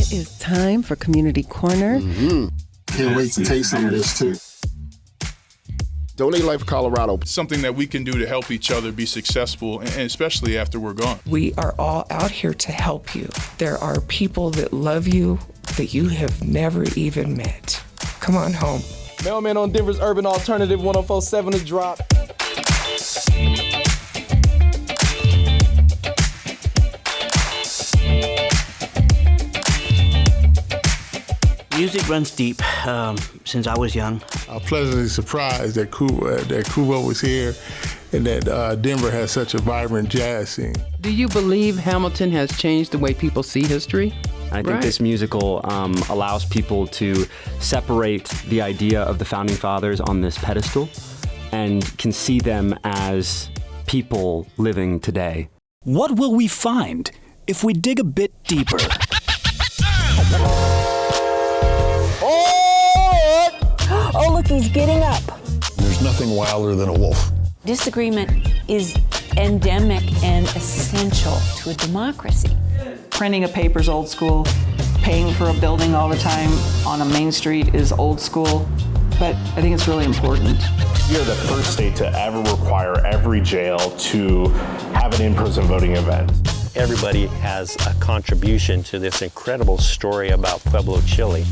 It is time for Community Corner. Can't wait to taste some of this too. Donate Life Colorado. Something that we can do to help each other be successful, and especially after we're gone. We are all out here to help you. There are people that love you that you have never even met. Come on home. Mailman on Denver's Urban Alternative 104.7 The Drop. Music runs deep since I was young. I'm pleasantly surprised that Kubo was here and that Denver has such a vibrant jazz scene. Do you believe Hamilton has changed the way people see history? I think this musical allows people to separate the idea of the Founding Fathers on this pedestal and can see them as people living today. What will we find if we dig a bit deeper? Oh, look, he's getting up. There's nothing wilder than a wolf. Disagreement is endemic and essential to a democracy. Printing a paper's old school. Paying for a building all the time on a main street is old school. But I think it's really important. We are the first state to ever require every jail to have an in-person voting event. Everybody has a contribution to this incredible story about Pueblo, Chile.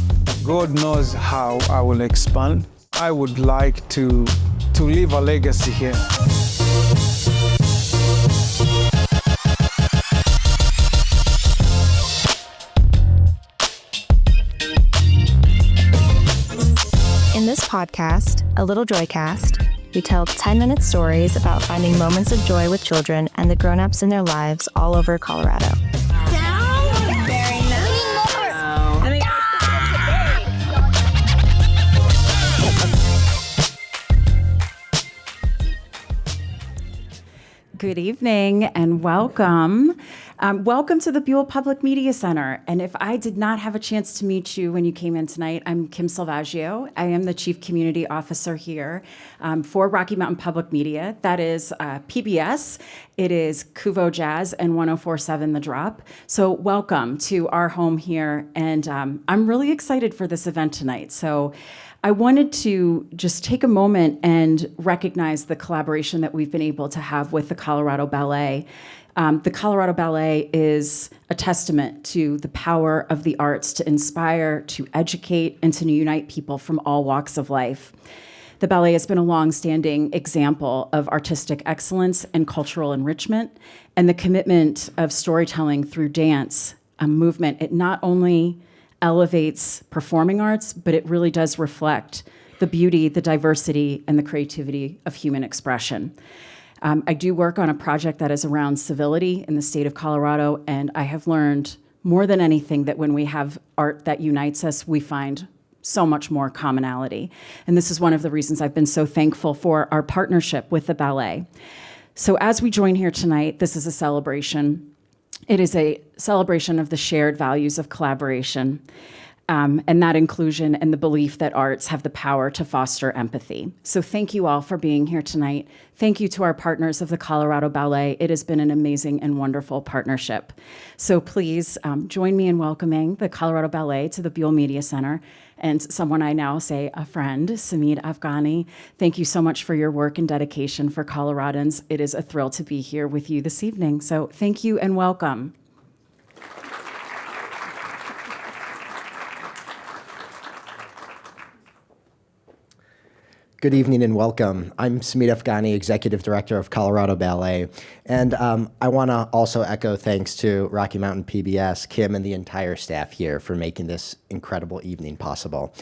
God knows how I will expand. I would like to leave a legacy here. In this podcast, A Little Joycast, we tell 10-minute stories about finding moments of joy with children and the grown-ups in their lives all over Colorado. Good evening and welcome. Welcome to the Buell Public Media Center. And if I did not have a chance to meet you when you came in tonight, I'm Kim Salvaggio. I am the Chief Community Officer here for Rocky Mountain Public Media. That is PBS. It is Kuvo Jazz and 104.7 The Drop. So welcome to our home here. And I'm really excited for this event tonight. So I wanted to just take a moment and recognize the collaboration that we've been able to have with the Colorado Ballet. The Colorado Ballet is a testament to the power of the arts to inspire, to educate, and to unite people from all walks of life. The ballet has been a long-standing example of artistic excellence and cultural enrichment, and the commitment of storytelling through dance, a movement. It not only elevates performing arts, but it really does reflect the beauty, the diversity, and the creativity of human expression. I do work on a project that is around civility in the state of Colorado, and I have learned more than anything that when we have art that unites us, we find so much more commonality. And this is one of the reasons I've been so thankful for our partnership with the ballet. So as we join here tonight, this is a celebration. It is a celebration of the shared values of collaboration, and that inclusion and the belief that arts have the power to foster empathy. So thank you all for being here tonight. Thank you to our partners of the Colorado Ballet. It has been an amazing and wonderful partnership. So please join me in welcoming the Colorado Ballet to the Buell Media Center, and someone I now say a friend, Samid Afghani. Thank you so much for your work and dedication for Coloradans. It is a thrill to be here with you this evening. So thank you and welcome. Good evening and welcome. I'm Samid Afghani, Executive Director of Colorado Ballet. And I want to also echo thanks to Rocky Mountain PBS, Kim, and the entire staff here for making this incredible evening possible.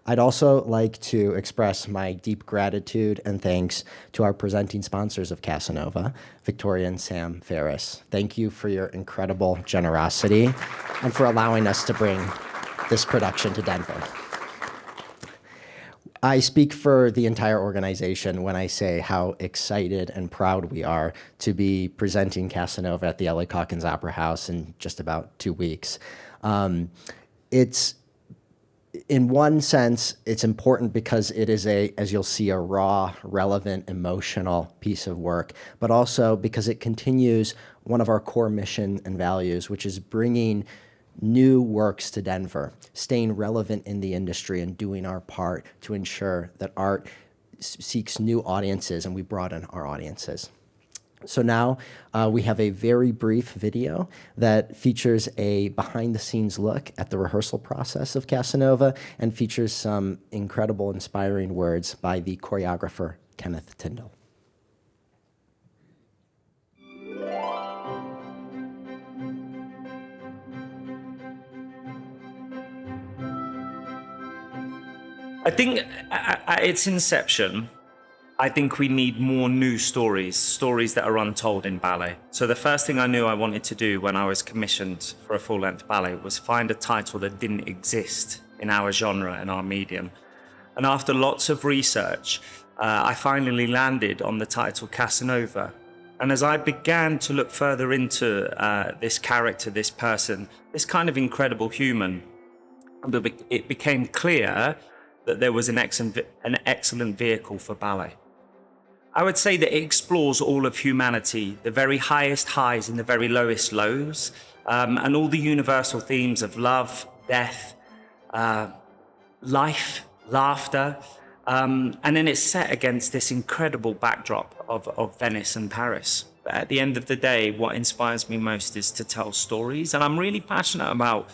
I'd also like to express my deep gratitude and thanks to our presenting sponsors of Casanova, Victoria and Sam Phares. Thank you for your incredible generosity and for allowing us to bring this production to Denver. I speak for the entire organization when I say how excited and proud we are to be presenting Casanova at the LA Calkins Opera House in just about 2 weeks. It's, in one sense, it's important because it is as you'll see, a raw, relevant, emotional piece of work, but also because it continues one of our core mission and values, which is bringing new works to Denver, staying relevant in the industry and doing our part to ensure that art seeks new audiences and we broaden our audiences. So now we have a very brief video that features a behind-the-scenes look at the rehearsal process of Casanova and features some incredible, inspiring words by the choreographer, Kenneth Tindall. I think at its inception, I think we need more new stories that are untold in ballet. So the first thing I knew I wanted to do when I was commissioned for a full-length ballet was find a title that didn't exist in our genre and our medium. And after lots of research, I finally landed on the title Casanova. And as I began to look further into this character, this person, this kind of incredible human, it became clear that there was an excellent vehicle for ballet. I would say that it explores all of humanity, the very highest highs and the very lowest lows, and all the universal themes of love, death, life, laughter, and then it's set against this incredible backdrop of Venice and Paris. But at the end of the day, what inspires me most is to tell stories, and I'm really passionate about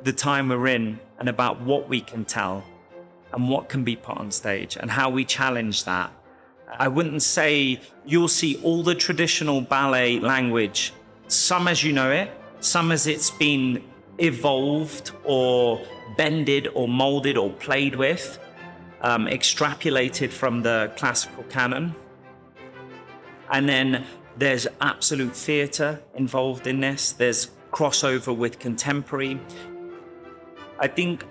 the time we're in and about what we can tell and what can be put on stage and how we challenge that. I wouldn't say you'll see all the traditional ballet language, some as you know it, some as it's been evolved or bended or molded or played with, extrapolated from the classical canon. And then there's absolute theatre involved in this. There's crossover with contemporary. I think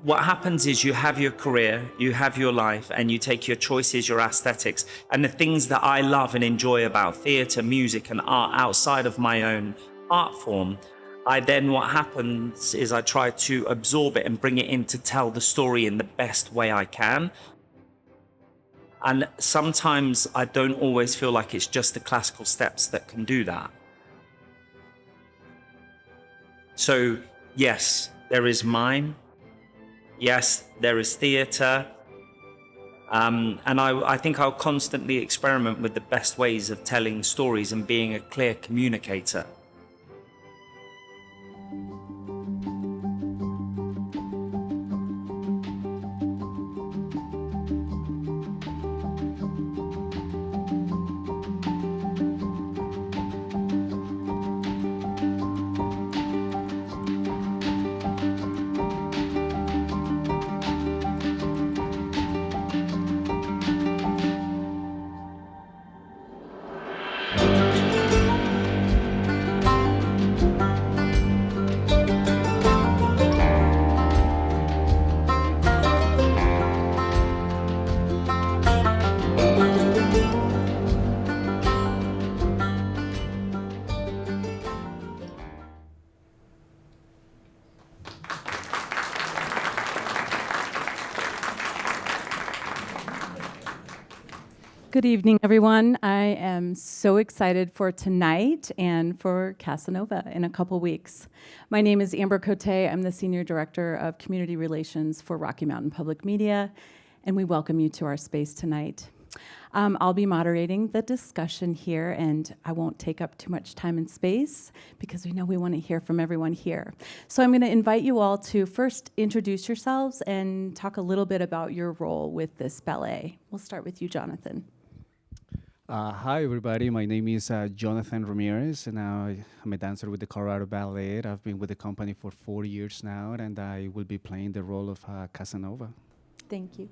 what happens is you have your career, you have your life, and you take your choices, your aesthetics, and the things that I love and enjoy about theatre, music, and art outside of my own art form. What happens is I try to absorb it and bring it in to tell the story in the best way I can. And sometimes I don't always feel like it's just the classical steps that can do that. So yes, there is mime. Yes, there is theatre. And I think I'll constantly experiment with the best ways of telling stories and being a clear communicator. Good evening, everyone. I am so excited for tonight and for Casanova in a couple weeks. My name is Amber Coté. I'm the Senior Director of Community Relations for Rocky Mountain Public Media, and we welcome you to our space tonight. I'll be moderating the discussion here, and I won't take up too much time and space because we know we want to hear from everyone here. So I'm going to invite you all to first introduce yourselves and talk a little bit about your role with this ballet. We'll start with you, Jonnathan. Hi, everybody. My name is Jonnathan Ramirez, and I'm a dancer with the Colorado Ballet. I've been with the company for 4 years now, and I will be playing the role of Casanova. Thank you.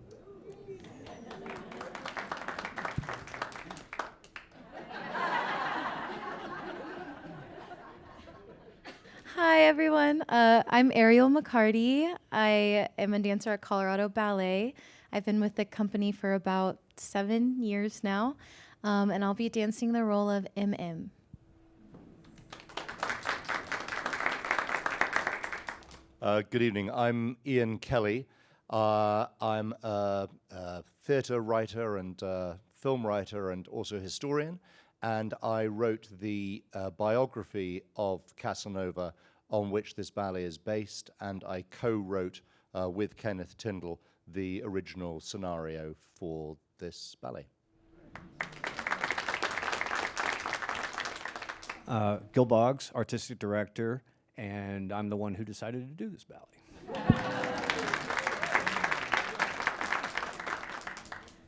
Hi, everyone. I'm Ariel McCarty. I am a dancer at Colorado Ballet. I've been with the company for about 7 years now. And I'll be dancing the role of MM. Good evening. I'm Ian Kelly. I'm a theatre writer and film writer and also historian. And I wrote the biography of Casanova on which this ballet is based, and I co-wrote with Kenneth Tindall the original scenario for this ballet. Gil Boggs, artistic director, and I'm the one who decided to do this ballet.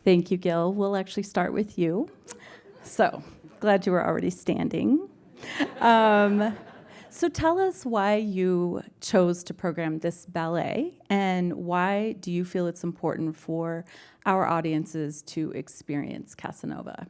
Thank you, Gil. We'll actually start with you. So, glad you were already standing. So tell us why you chose to program this ballet, and why do you feel it's important for our audiences to experience Casanova?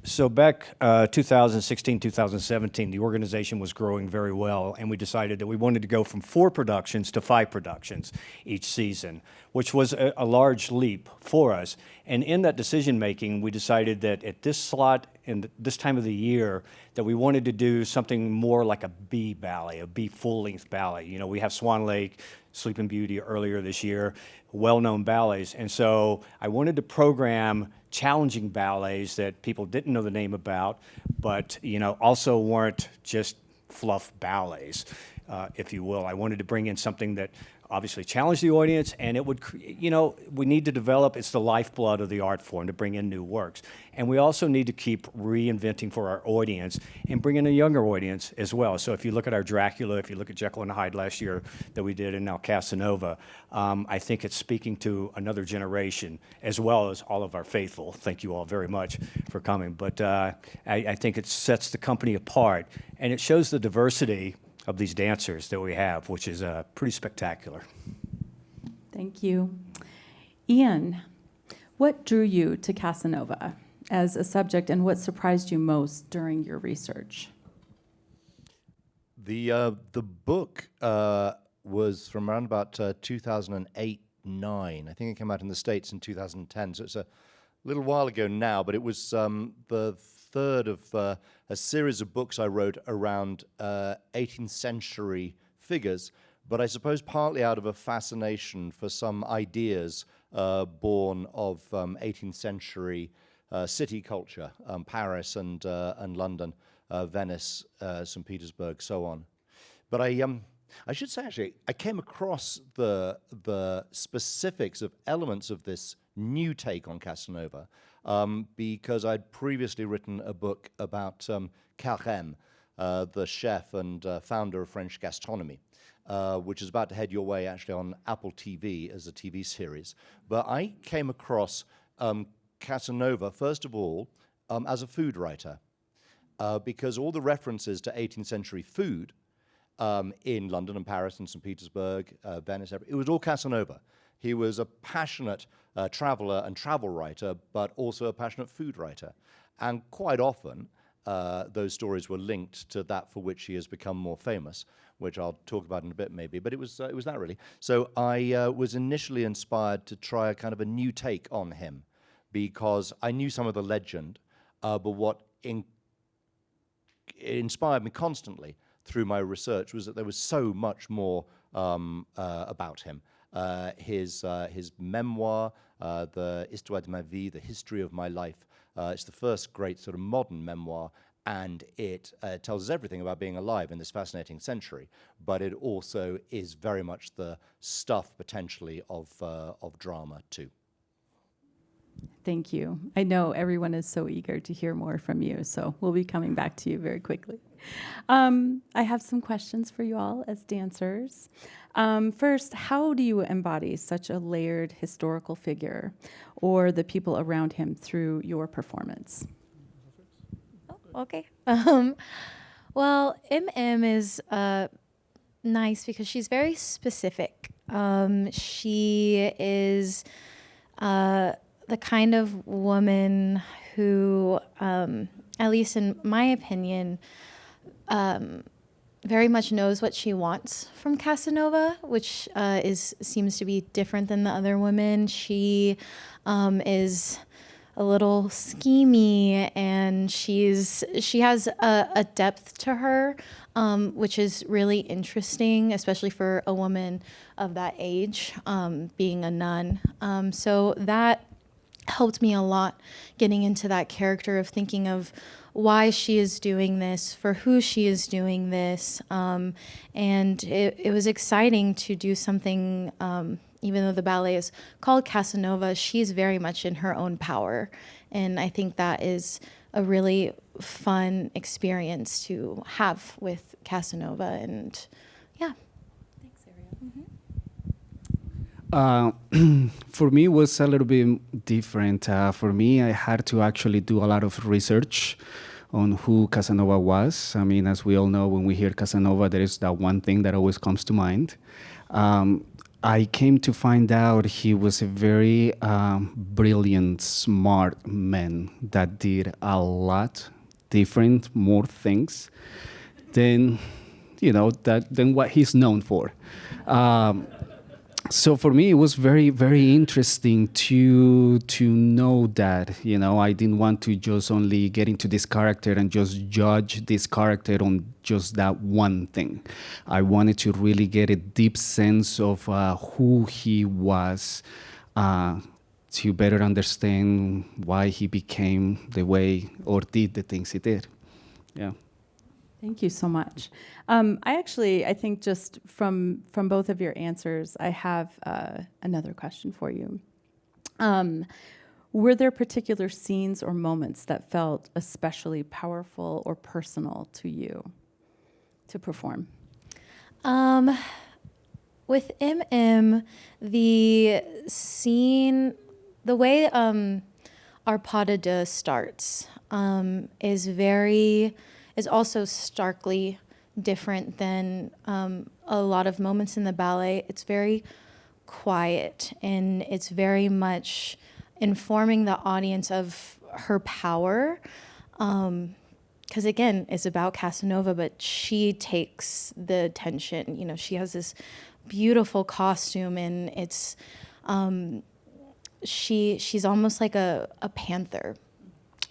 So back 2016, 2017, the organization was growing very well, and we decided that we wanted to go from 4 productions to 5 productions each season, which was a large leap for us. And in that decision-making, we decided that at this slot and this time of the year, that we wanted to do something more like a B ballet, a B full-length ballet. You know, we have Swan Lake, Sleeping Beauty earlier this year, well-known ballets. And so I wanted to program challenging ballets that people didn't know the name about, but, you know, also weren't just fluff ballets, if you will. I wanted to bring in something that obviously challenge the audience, and it would, you know, we need to develop, it's the lifeblood of the art form to bring in new works. And we also need to keep reinventing for our audience and bring in a younger audience as well. So if you look at our Dracula, if you look at Jekyll and Hyde last year that we did, and now Casanova, I think it's speaking to another generation as well as all of our faithful. Thank you all very much for coming. But I think it sets the company apart, and it shows the diversity of these dancers that we have, which is pretty spectacular. Thank you. Ian, what drew you to Casanova as a subject, and what surprised you most during your research? The book was from around about 2008-9. I think it came out in the States in 2010, so it's a little while ago now, but it was the third of a series of books I wrote around 18th century figures, but I suppose partly out of a fascination for some ideas born of 18th century city culture, Paris and London, Venice, St. Petersburg, so on. But I should say, actually, I came across the specifics of elements of this new take on Casanova because I'd previously written a book about Carême, the chef and founder of French gastronomy, which is about to head your way actually on Apple TV as a TV series. But I came across Casanova, first of all, as a food writer, because all the references to 18th century food in London and Paris and St. Petersburg, Venice, it was all Casanova. He was a passionate traveler and travel writer, but also a passionate food writer. And quite often, those stories were linked to that for which he has become more famous, which I'll talk about in a bit maybe, but it was that really. So I was initially inspired to try a kind of a new take on him, because I knew some of the legend, but what inspired me constantly through my research was that there was so much more about him. His memoir, the Histoire de ma vie, the history of my life. It's the first great sort of modern memoir, and it tells us everything about being alive in this fascinating century, but it also is very much the stuff, potentially, of drama, too. Thank you. I know everyone is so eager to hear more from you, so we'll be coming back to you very quickly. I have some questions for you all as dancers. First, how do you embody such a layered historical figure or the people around him through your performance? Oh, okay. Well, is nice because she's very specific. She is the kind of woman who, at least in my opinion, very much knows what she wants from Casanova, which seems to be different than the other women. She is a little schemy, and she has a depth to her, which is really interesting, especially for a woman of that age, being a nun. So that helped me a lot getting into that character of thinking of why she is doing this, for who she is doing this. And it was exciting to do something, even though the ballet is called Casanova, she's very much in her own power. And I think that is a really fun experience to have with Casanova. And yeah. Thanks, Ariel. For me, it was a little bit different. For me, I had to actually do a lot of research on who Casanova was. I mean, as we all know, when we hear Casanova, there is that one thing that always comes to mind. I came to find out he was a very brilliant, smart man that did a lot different, more things than, than what he's known for. So for me, it was very, very interesting to know that, I didn't want to just only get into this character and just judge this character on just that one thing. I wanted to really get a deep sense of who he was to better understand why he became the way or did the things he did. Yeah. Thank you so much. I think just from both of your answers, I have another question for you. Were there particular scenes or moments that felt especially powerful or personal to you to perform? With the scene, the way our pas de deux starts is also starkly different than a lot of moments in the ballet. It's very quiet, and it's very much informing the audience of her power. Because again, it's about Casanova, but she takes the attention. She has this beautiful costume, and it's she's almost like a panther.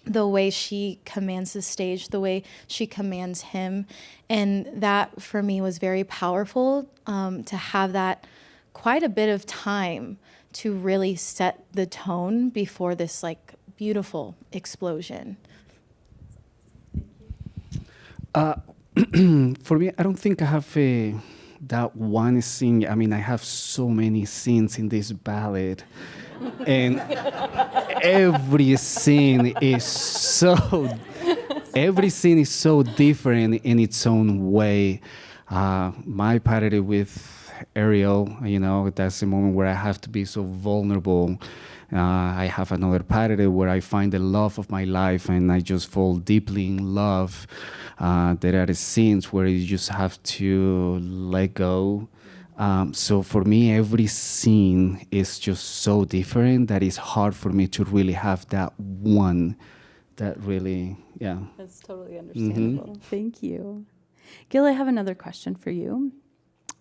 The way she commands the stage, the way she commands him. And that, for me, was very powerful, to have that quite a bit of time to really set the tone before this, beautiful explosion. For me, I don't think I have that one scene. I mean, I have so many scenes in this ballet. And every scene is so different in its own way. My parody with Ariel, that's the moment where I have to be so vulnerable. I have another parody where I find the love of my life and I just fall deeply in love. There are scenes where you just have to let go. So for me, every scene is just so different that it's hard for me to really have that one that really, yeah. That's totally understandable. Mm-hmm. Thank you. Gil, I have another question for you.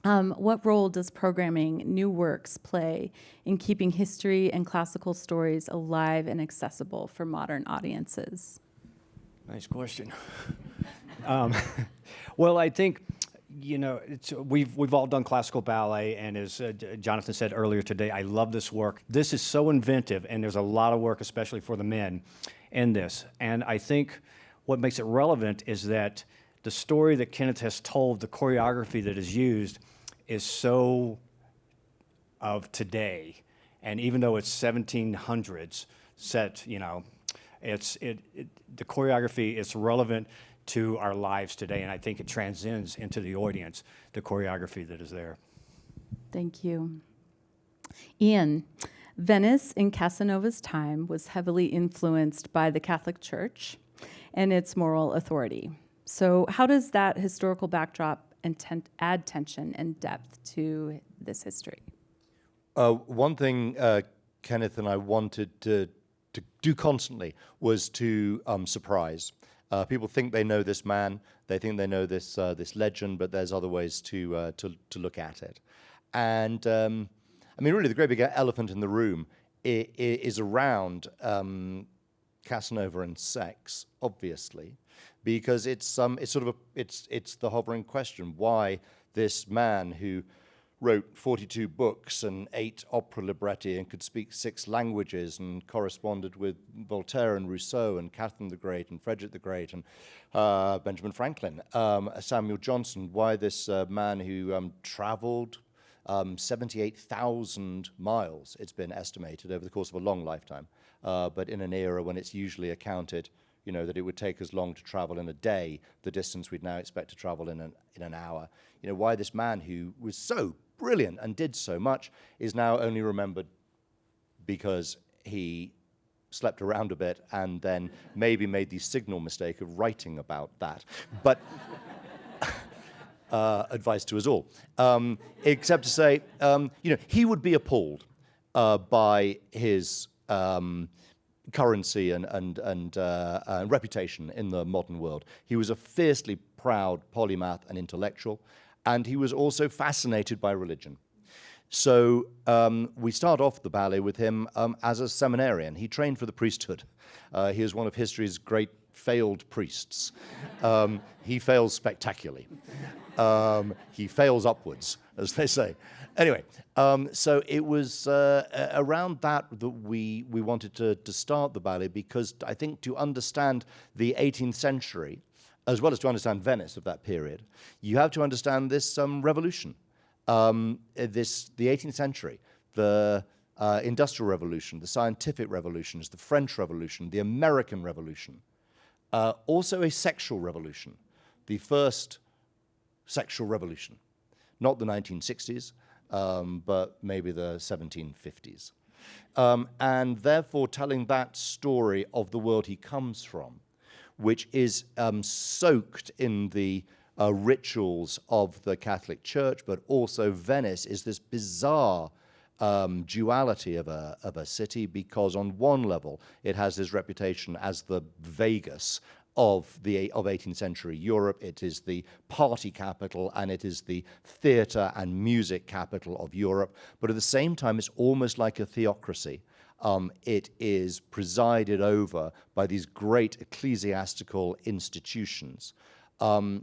What role does programming new works play in keeping history and classical stories alive and accessible for modern audiences? Nice question. Well, I think, we've all done classical ballet, and as Jonnathan said earlier today, I love this work. This is so inventive, and there's a lot of work, especially for the men, in this. And I think what makes it relevant is that the story that Kenneth has told, the choreography that is used, is so of today. And even though it's 1700s set, the choreography is relevant to our lives today, and I think it transcends into the audience, the choreography that is there. Thank you. Ian, Venice in Casanova's time was heavily influenced by the Catholic Church and its moral authority. So how does that historical backdrop add tension and depth to this history? One thing Kenneth and I wanted to do constantly was to surprise. People think they know this man, they think they know this legend, but there's other ways to look at it. And really, the great big elephant in the room is around Casanova and sex, obviously, because it's the hovering question: why this man who wrote 42 books and 8 opera libretti and could speak 6 languages and corresponded with Voltaire and Rousseau and Catherine the Great and Frederick the Great and Benjamin Franklin, Samuel Johnson. Why this man who traveled 78,000 miles, it's been estimated, over the course of a long lifetime, but in an era when it's usually accounted, you know, that it would take as long to travel in a day the distance we'd now expect to travel in an hour. You know, why this man who was so brilliant and did so much is now only remembered because he slept around a bit and then maybe made the signal mistake of writing about that. But advice to us all, except to say, you know, he would be appalled by his currency and reputation in the modern world. He was a fiercely proud polymath and intellectual, and he was also fascinated by religion. So we start off the ballet with him as a seminarian. He trained for the priesthood. He was one of history's great failed priests. He fails spectacularly. He fails upwards, as they say. Anyway, so it was around that we wanted to start the ballet, because I think to understand the 18th century, as well as to understand Venice of that period, you have to understand this revolution. The 18th century, the Industrial Revolution, the Scientific Revolutions, the French Revolution, the American Revolution, also a sexual revolution, the first sexual revolution, not the 1960s, but maybe the 1750s. And therefore telling that story of the world he comes from, which is soaked in the rituals of the Catholic Church, but also Venice is this bizarre duality of a city, because on one level it has this reputation as the Vegas of 18th century Europe. It is the party capital and it is the theater and music capital of Europe, but at the same time it's almost like a theocracy. It is presided over by these great ecclesiastical institutions,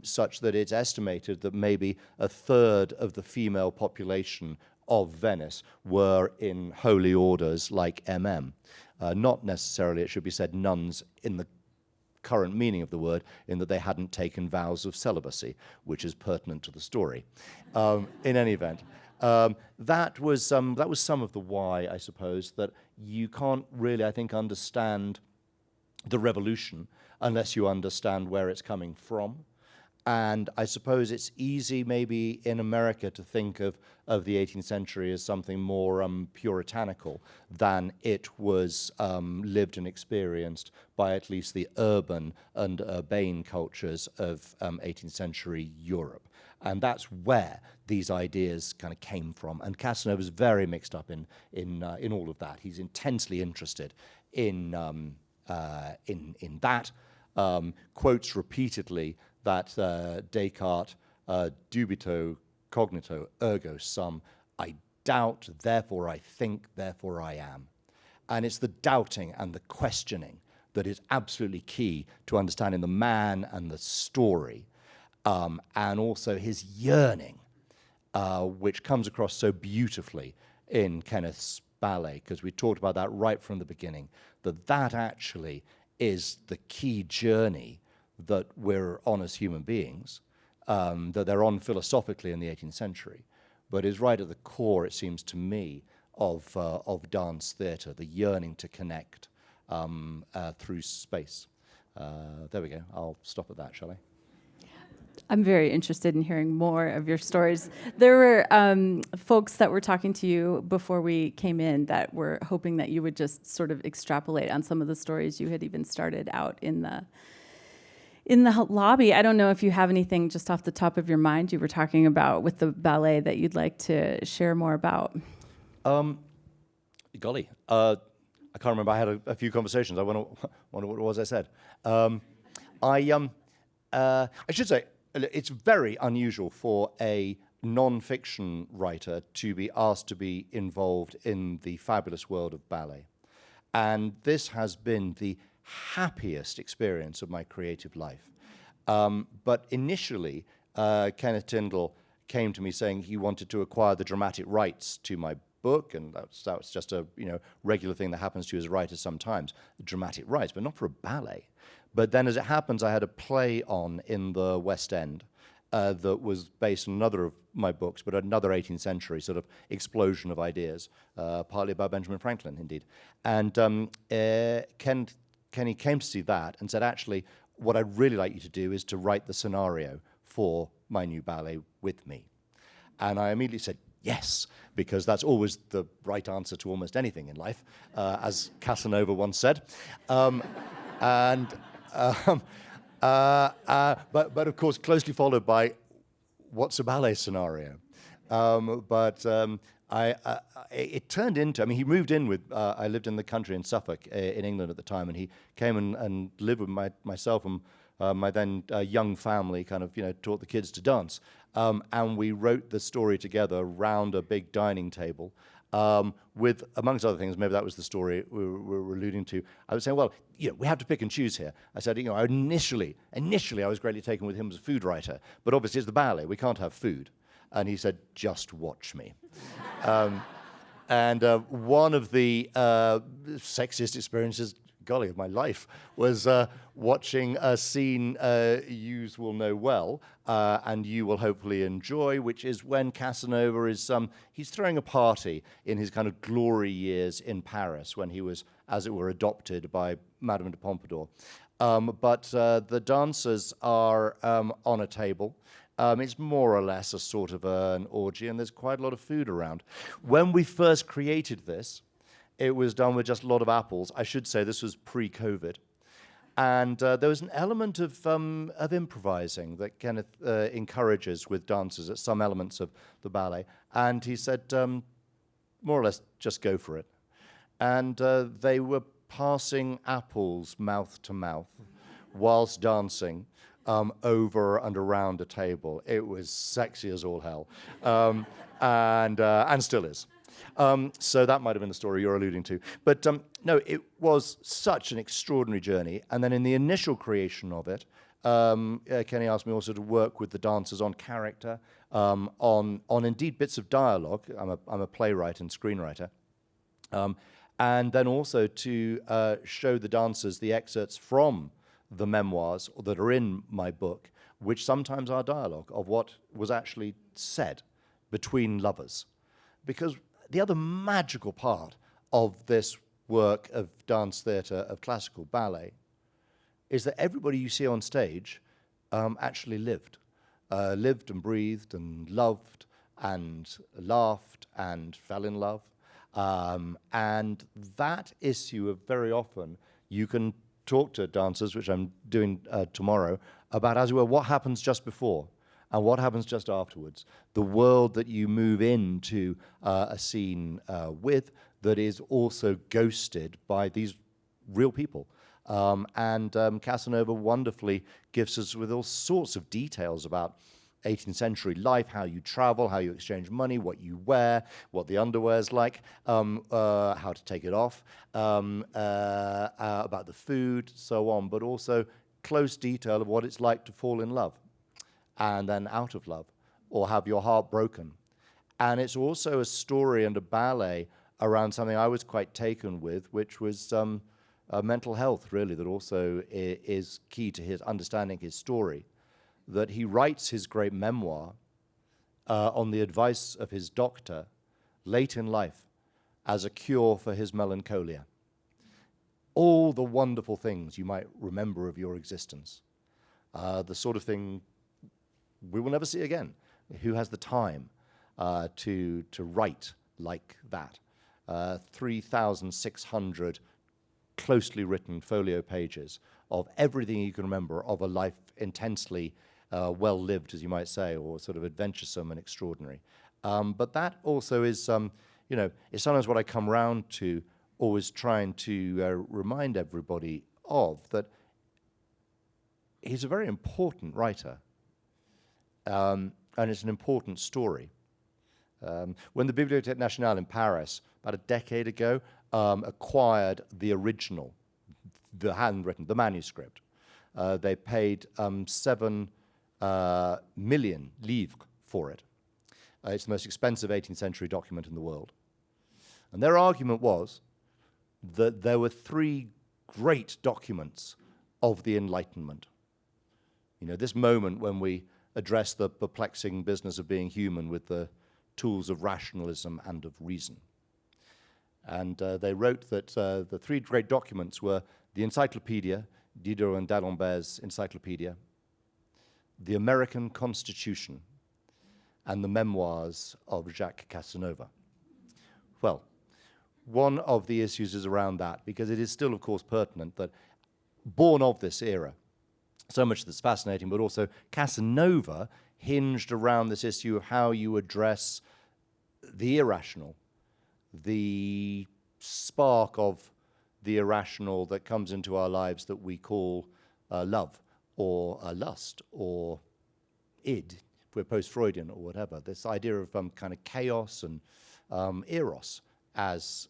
such that it's estimated that maybe a third of the female population of Venice were in holy orders like Not necessarily, it should be said, nuns in the current meaning of the word, in that they hadn't taken vows of celibacy, which is pertinent to the story. In any event, that was some of the why, I suppose, that you can't really, I think, understand the revolution unless you understand where it's coming from. And I suppose it's easy maybe in America to think of the 18th century as something more puritanical than it was lived and experienced by at least the urban and urbane cultures of 18th century Europe. And that's where these ideas kind of came from. And Casanova's very mixed up in all of that. He's intensely interested in that, quotes repeatedly that Descartes, dubito, cognito, ergo sum, I doubt, therefore I think, therefore I am. And it's the doubting and the questioning that is absolutely key to understanding the man and the story, and also his yearning, which comes across so beautifully in Kenneth's ballet, because we talked about that right from the beginning, that actually is the key journey that we're on as human beings, that they're on philosophically in the 18th century, but is right at the core, it seems to me, of dance theatre, the yearning to connect through space. There we go. I'll stop at that, shall I? I'm very interested in hearing more of your stories. There were folks that were talking to you before we came in that were hoping that you would just sort of extrapolate on some of the stories you had even started out in the lobby. I don't know if you have anything just off the top of your mind you were talking about with the ballet that you'd like to share more about. Golly, I can't remember. I had a few conversations. I wonder what it was I said. I should say, it's very unusual for a non-fiction writer to be asked to be involved in the fabulous world of ballet. And this has been the happiest experience of my creative life. But initially, Kenneth Tindall came to me saying he wanted to acquire the dramatic rights to my book, and that was just a regular thing that happens to you as a writer sometimes, dramatic rights, but not for a ballet. But then, as it happens, I had a play on in the West End that was based on another of my books, but another 18th century sort of explosion of ideas, partly about Benjamin Franklin, indeed. And Kenny came to see that and said, actually, what I'd really like you to do is to write the scenario for my new ballet with me. And I immediately said, yes, because that's always the right answer to almost anything in life, as Casanova once said. But of course, closely followed by, what's a ballet scenario? It turned into, he moved in with, I lived in the country in Suffolk in England at the time, and he came and lived with myself and my then young family, kind of, taught the kids to dance. And we wrote the story together around a big dining table with, amongst other things, maybe that was the story we were alluding to. I was saying, well, we have to pick and choose here. I said, initially I was greatly taken with him as a food writer, but obviously it's the ballet, we can't have food. And he said, just watch me. One of the sexiest experiences, golly, of my life was watching a scene you will know well, and you will hopefully enjoy, which is when Casanova is, he's throwing a party in his kind of glory years in Paris, when he was, as it were, adopted by Madame de Pompadour. But the dancers are on a table. It's more or less a sort of an orgy, and there's quite a lot of food around. When we first created this, it was done with just a lot of apples. I should say this was pre-COVID. And there was an element of improvising that Kenneth encourages with dancers at some elements of the ballet. And he said, more or less, just go for it. And they were passing apples mouth to mouth whilst dancing over and around a table. It was sexy as all hell, and still is. So that might have been the story you're alluding to. But no, it was such an extraordinary journey. And then in the initial creation of it, Kenny asked me also to work with the dancers on character, on indeed bits of dialogue. I'm a playwright and screenwriter. And then also to show the dancers the excerpts from the memoirs that are in my book, which sometimes are dialogue of what was actually said between lovers. Because the other magical part of this work of dance theatre, of classical ballet, is that everybody you see on stage actually lived and breathed and loved and laughed and fell in love. And that issue of very often, you can talk to dancers, which I'm doing tomorrow, about, as it were, what happens just before and what happens just afterwards. The world that you move into a scene with that is also ghosted by these real people. Casanova wonderfully gives us with all sorts of details about 18th century life, how you travel, how you exchange money, what you wear, what the underwear's like, how to take it off, about the food, so on, but also close detail of what it's like to fall in love and then out of love or have your heart broken. And it's also a story and a ballet around something I was quite taken with, which was mental health, really, that also is key to his understanding his story. That he writes his great memoir on the advice of his doctor late in life as a cure for his melancholia. All the wonderful things you might remember of your existence, the sort of thing we will never see again. Who has the time to write like that? 3,600 closely written folio pages of everything you can remember of a life intensely well-lived, as you might say, or sort of adventuresome and extraordinary. But that also is, is sometimes what I come round to, always trying to remind everybody of, that he's a very important writer, and it's an important story. When the Bibliothèque Nationale in Paris, about a decade ago, acquired the original, the handwritten, the manuscript, they paid 7 million livres for it. It's the most expensive 18th century document in the world. And their argument was that there were three great documents of the Enlightenment. You know, this moment when we address the perplexing business of being human with the tools of rationalism and of reason. And they wrote that the three great documents were the Encyclopedia, Diderot and D'Alembert's Encyclopedia, the American Constitution, and the memoirs of Jacques Casanova. Well, one of the issues is around that, because it is still, of course, pertinent that born of this era, so much that's fascinating, but also Casanova hinged around this issue of how you address the irrational, the spark of the irrational that comes into our lives that we call love, or lust, or id, if we're post-Freudian or whatever. This idea of kind of chaos and eros, as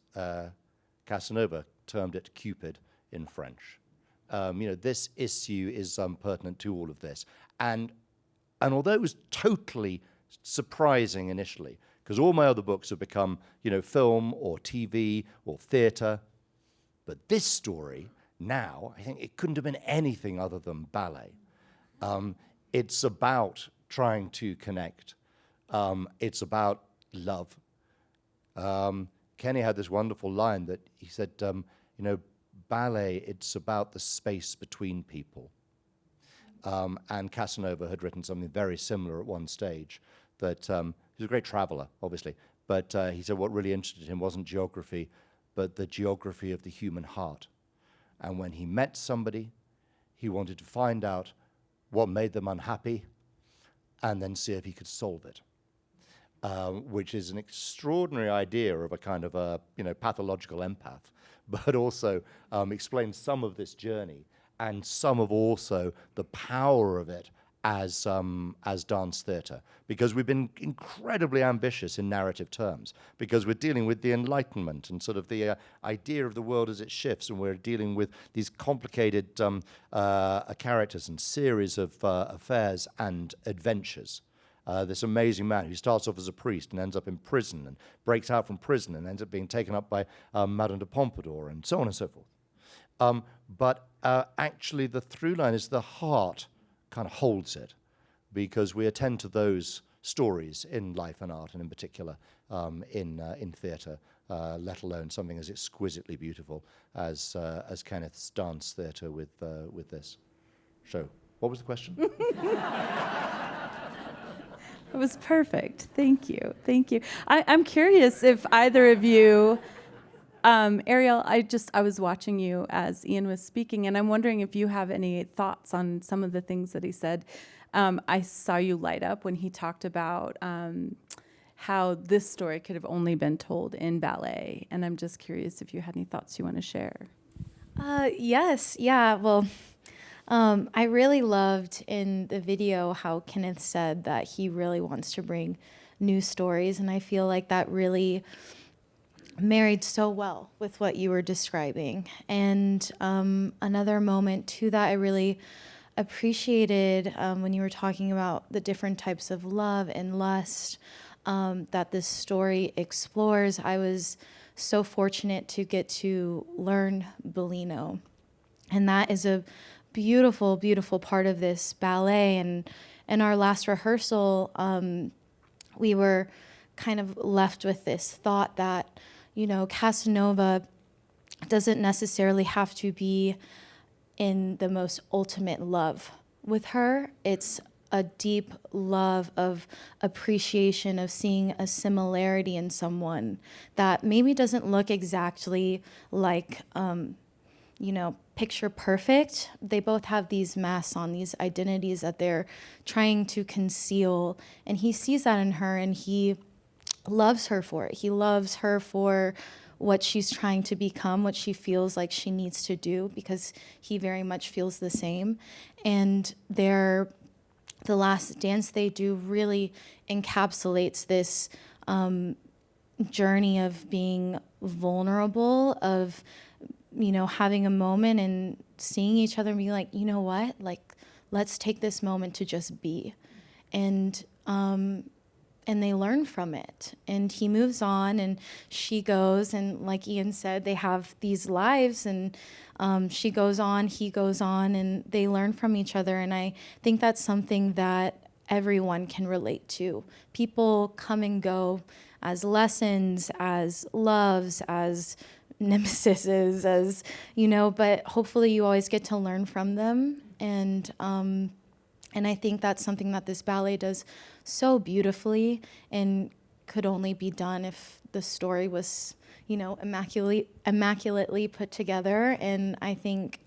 Casanova termed it, Cupid in French. You know, this issue is pertinent to all of this. And although it was totally surprising initially, because all my other books have become, you know, film or TV or theater, but this story now, I think it couldn't have been anything other than ballet. It's about trying to connect. It's about love. Kenny had this wonderful line that he said, you know, ballet, it's about the space between people. And Casanova had written something very similar at one stage, that he was a great traveler, obviously, but he said what really interested him wasn't geography, but the geography of the human heart. And when he met somebody, he wanted to find out what made them unhappy and then see if he could solve it, which is an extraordinary idea of a kind of a, you know, pathological empath, but also explains some of this journey and some of also the power of it as dance theatre, because we've been incredibly ambitious in narrative terms, because we're dealing with the Enlightenment and sort of the idea of the world as it shifts, and we're dealing with these complicated characters and series of affairs and adventures. This amazing man who starts off as a priest and ends up in prison and breaks out from prison and ends up being taken up by Madame de Pompadour and so on and so forth. But actually the through line is the heart kind of holds it, because we attend to those stories in life and art, and in particular in theatre, let alone something as exquisitely beautiful as Kenneth's dance theatre with this show. What was the question? It was perfect. Thank you. Thank you. I'm curious if either of you, Ariel, I was watching you as Ian was speaking, and I'm wondering if you have any thoughts on some of the things that he said. I saw you light up when he talked about how this story could have only been told in ballet, and I'm just curious if you had any thoughts you want to share. Yes. Yeah. Well, I really loved in the video how Kenneth said that he really wants to bring new stories, and I feel like that really married so well with what you were describing. And another moment too that I really appreciated when you were talking about the different types of love and lust that this story explores. I was so fortunate to get to learn Bellino, and that is a beautiful, beautiful part of this ballet. And in our last rehearsal, we were kind of left with this thought that, you know, Casanova doesn't necessarily have to be in the most ultimate love with her. It's a deep love of appreciation, of seeing a similarity in someone that maybe doesn't look exactly like, you know, picture perfect. They both have these masks on, these identities that they're trying to conceal. And he sees that in her, and he loves her for it. He loves her for what she's trying to become, what she feels like she needs to do, because he very much feels the same. And the last dance they do really encapsulates this journey of being vulnerable, of, you know, having a moment and seeing each other and being like, you know what, like, let's take this moment to just be. And they learn from it. And he moves on and she goes, and like Ian said, they have these lives, and she goes on, he goes on, and they learn from each other. And I think that's something that everyone can relate to. People come and go as lessons, as loves, as nemesises, as, you know, but hopefully you always get to learn from them. And I think that's something that this ballet does so beautifully, and could only be done if the story was, you know, immaculately put together. And I think,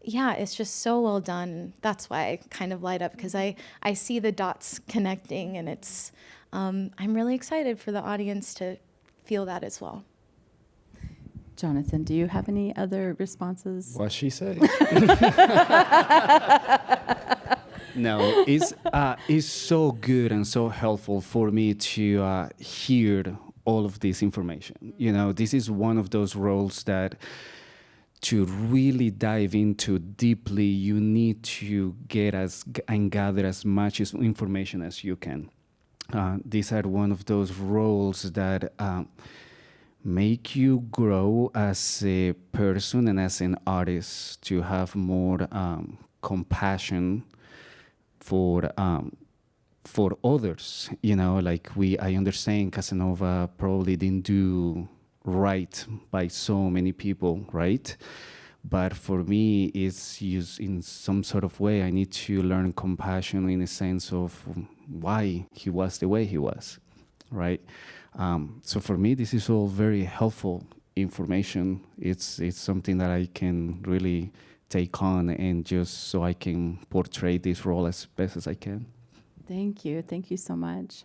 yeah, it's just so well done. That's why I kind of light up, because I see the dots connecting, and it's, I'm really excited for the audience to feel that as well. Jonnathan, do you have any other responses? What she said. No, it's so good and so helpful for me to hear all of this information. You know, this is one of those roles that to really dive into deeply, you need to get and gather as much information as you can. These are one of those roles that make you grow as a person and as an artist, to have more compassion for others. You know, like I understand Casanova probably didn't do right by so many people, right? But for me, it's used in some sort of way. I need to learn compassion in a sense of why he was the way he was, right? So for me, this is all very helpful information. It's something that I can really take on, and just so I can portray this role as best as I can. Thank you. Thank you so much.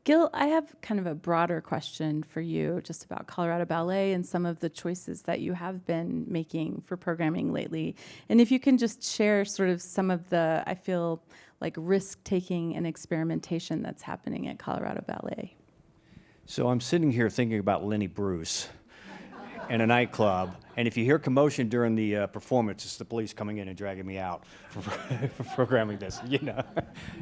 Gil, I have kind of a broader question for you just about Colorado Ballet and some of the choices that you have been making for programming lately. And if you can just share sort of some of the, I feel like, risk-taking and experimentation that's happening at Colorado Ballet. So I'm sitting here thinking about Lenny Bruce in a nightclub, and if you hear commotion during the performance, it's the police coming in and dragging me out for programming this. You know,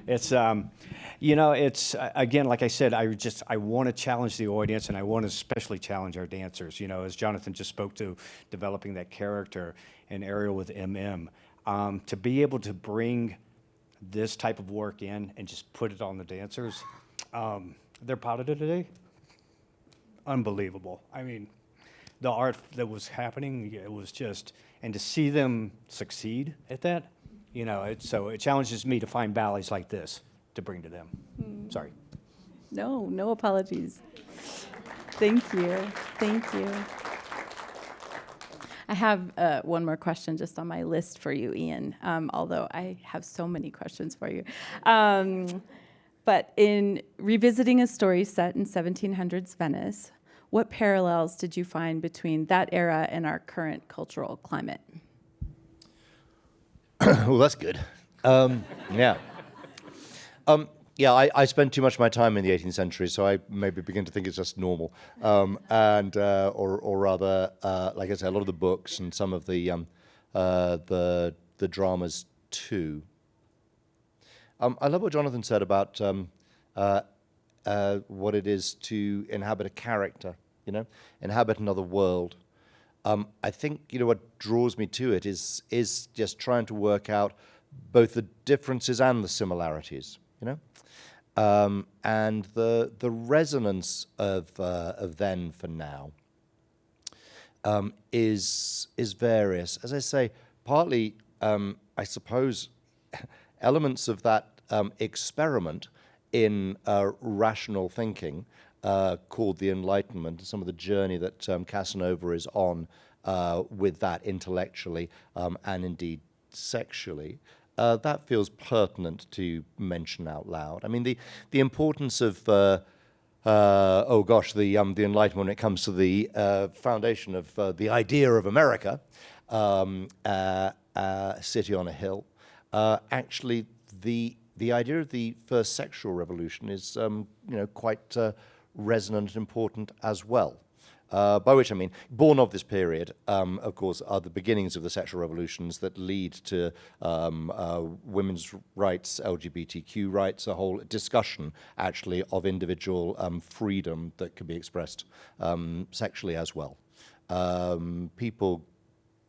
it's it's again, like I said, I want to challenge the audience, and I want to especially challenge our dancers. You know, as Jonnathan just spoke to, developing that character, and Ariel with MM, to be able to bring this type of work in and just put it on the dancers. They're proud of it today. Unbelievable. I mean, the art that was happening, it was just, and to see them succeed at that, you know, so it challenges me to find ballets like this to bring to them. Sorry. No apologies. Thank you. Thank you. I have one more question just on my list for you, Ian, although I have so many questions for you. But in revisiting a story set in 1700s Venice, what parallels did you find between that era and our current cultural climate? Well, that's good. Yeah. I spent too much of my time in the 18th century, so I maybe begin to think it's just normal. Or rather, like I said, a lot of the books and some of the dramas too. I love what Jonnathan said about what it is to inhabit a character, you know, inhabit another world. I think, you know, what draws me to it is just trying to work out both the differences and the similarities, you know, and the resonance of then for now is various. As I say, partly, I suppose, elements of that experiment in rational thinking called the Enlightenment, and some of the journey that Casanova is on with that intellectually and indeed sexually, that feels pertinent to mention out loud. I mean, the importance of the Enlightenment when it comes to the foundation of the idea of America, city on a hill. Actually, the idea of the first sexual revolution is, quite resonant and important as well. by which I mean, born of this period, of course, are the beginnings of the sexual revolutions that lead to women's rights, LGBTQ rights, a whole discussion, actually, of individual freedom that can be expressed sexually as well. People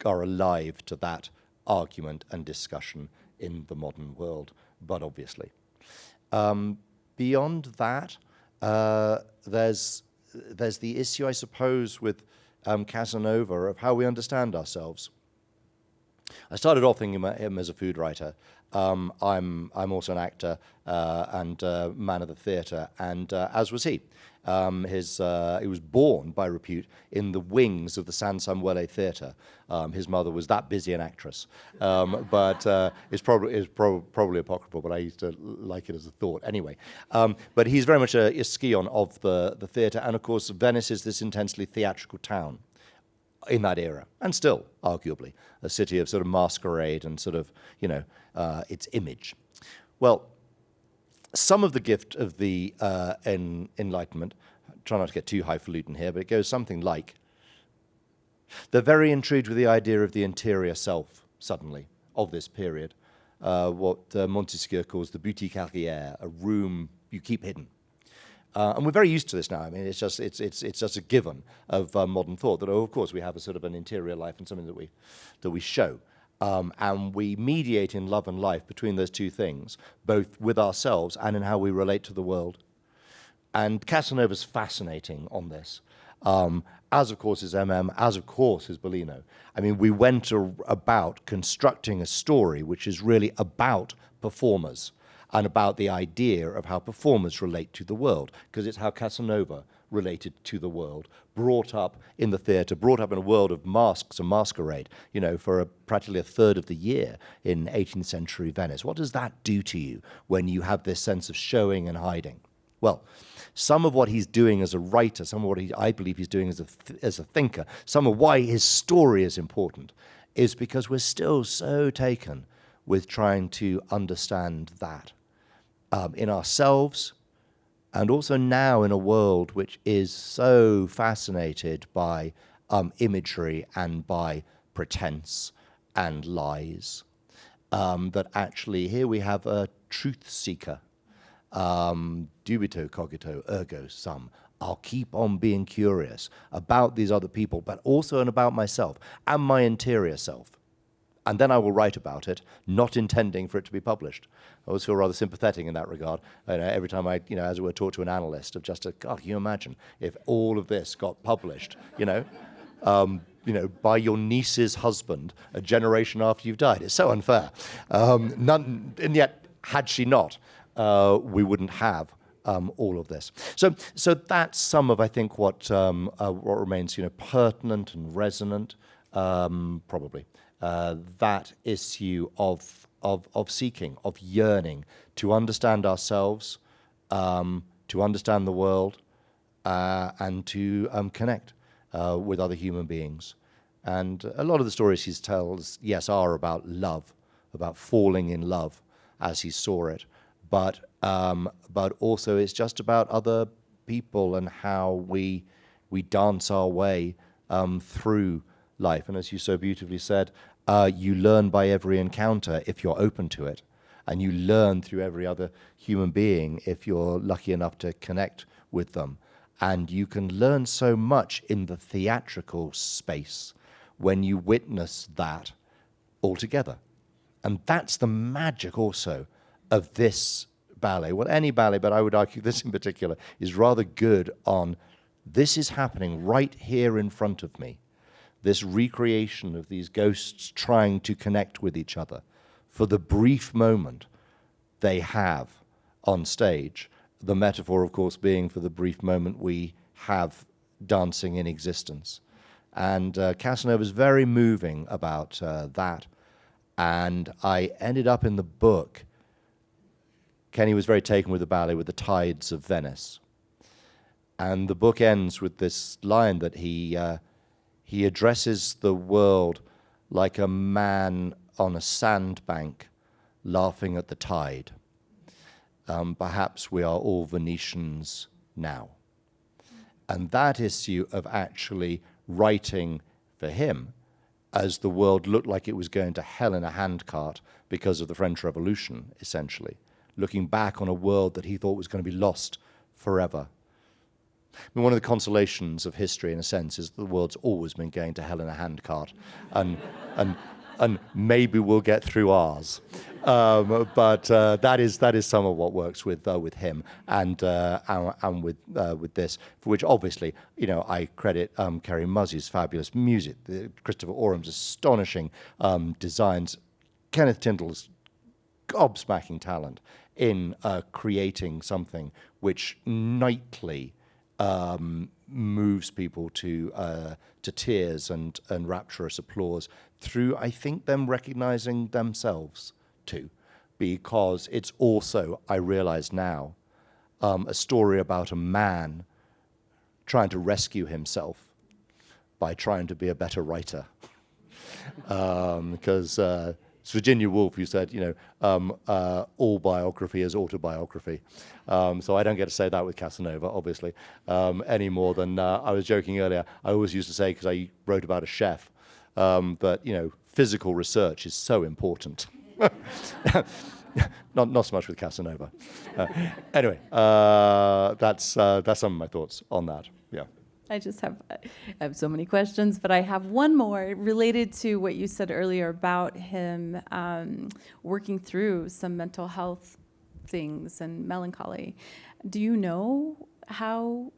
are alive to that argument and discussion in the modern world, but obviously. Beyond that, there's the issue, I suppose, with Casanova of how we understand ourselves. I started off thinking about him as a food writer. I'm also an actor and man of the theatre, and as was he. He was born, by repute, in the wings of the San Samuele Theatre. His mother was that busy an actress, but it's probably apocryphal, but I used to like it as a thought anyway. But he's very much a scion of the theatre, and of course Venice is this intensely theatrical town in that era, and still, arguably, a city of sort of masquerade and sort of, its image. Well, some of the gift of the Enlightenment, try not to get too highfalutin here, but it goes something like, they're very intrigued with the idea of the interior self, suddenly, of this period, what Montesquieu calls the boutique arrière, a room you keep hidden. And we're very used to this now. I mean, it's just a given of modern thought that, of course, we have a sort of an interior life and something that we show. And we mediate in love and life between those two things, both with ourselves and in how we relate to the world. And Casanova's fascinating on this, as of course is as of course is Bellino. I mean, we went about constructing a story which is really about performers and about the idea of how performers relate to the world, because it's how Casanova related to the world, brought up in the theatre, brought up in a world of masks and masquerade, for practically a third of the year in 18th century Venice. What does that do to you when you have this sense of showing and hiding? Well, some of what he's doing as a writer, some of what I believe he's doing as a thinker, some of why his story is important, is because we're still so taken with trying to understand that in ourselves, and also now in a world which is so fascinated by imagery and by pretense and lies, that actually here we have a truth seeker. Dubito cogito ergo sum. I'll keep on being curious about these other people, but also about myself and my interior self. And then I will write about it, not intending for it to be published. I always feel rather sympathetic in that regard. Every time I, as it were, talk to an analyst of just, God, can you imagine if all of this got published, by your niece's husband a generation after you've died? It's so unfair. And yet, had she not, we wouldn't have all of this. So that's some of, I think, what remains, pertinent and resonant, probably. That issue of seeking, of yearning to understand ourselves, to understand the world, and to connect with other human beings. And a lot of the stories he tells, yes, are about love, about falling in love as he saw it, but also it's just about other people and how we dance our way through life. And as you so beautifully said, you learn by every encounter if you're open to it, and you learn through every other human being if you're lucky enough to connect with them. And you can learn so much in the theatrical space when you witness that all together. And that's the magic also of this ballet. Well, any ballet, but I would argue this in particular is rather good on this is happening right here in front of me. This recreation of these ghosts trying to connect with each other for the brief moment they have on stage. The metaphor, of course, being for the brief moment we have dancing in existence. And Casanova is very moving about that. And I ended up in the book, Kenny was very taken with the ballet, with the tides of Venice. And the book ends with this line that he addresses the world like a man on a sandbank laughing at the tide. Perhaps we are all Venetians now. And that issue of actually writing for him as the world looked like it was going to hell in a handcart because of the French Revolution, essentially, looking back on a world that he thought was going to be lost forever. I mean, one of the consolations of history, in a sense, is that the world's always been going to hell in a handcart, and maybe we'll get through ours. But that is some of what works with him and with this, for which obviously, you know, I credit Kerry Muzzie's fabulous music, Christopher Orham's astonishing designs, Kenneth Tindall's gobsmacking talent in creating something which nightly moves people to tears and rapturous applause through, I think, them recognizing themselves too, because it's also, I realize now, a story about a man trying to rescue himself by trying to be a better writer. Because it's Virginia Woolf who said, you know, all biography is autobiography. So I don't get to say that with Casanova, obviously, any more than I was joking earlier. I always used to say, because I wrote about a chef, that, you know, physical research is so important. Not so much with Casanova. Anyway, that's some of my thoughts on that. Yeah. I have so many questions, but I have one more related to what you said earlier about him working through some mental health things and melancholy. Do you know how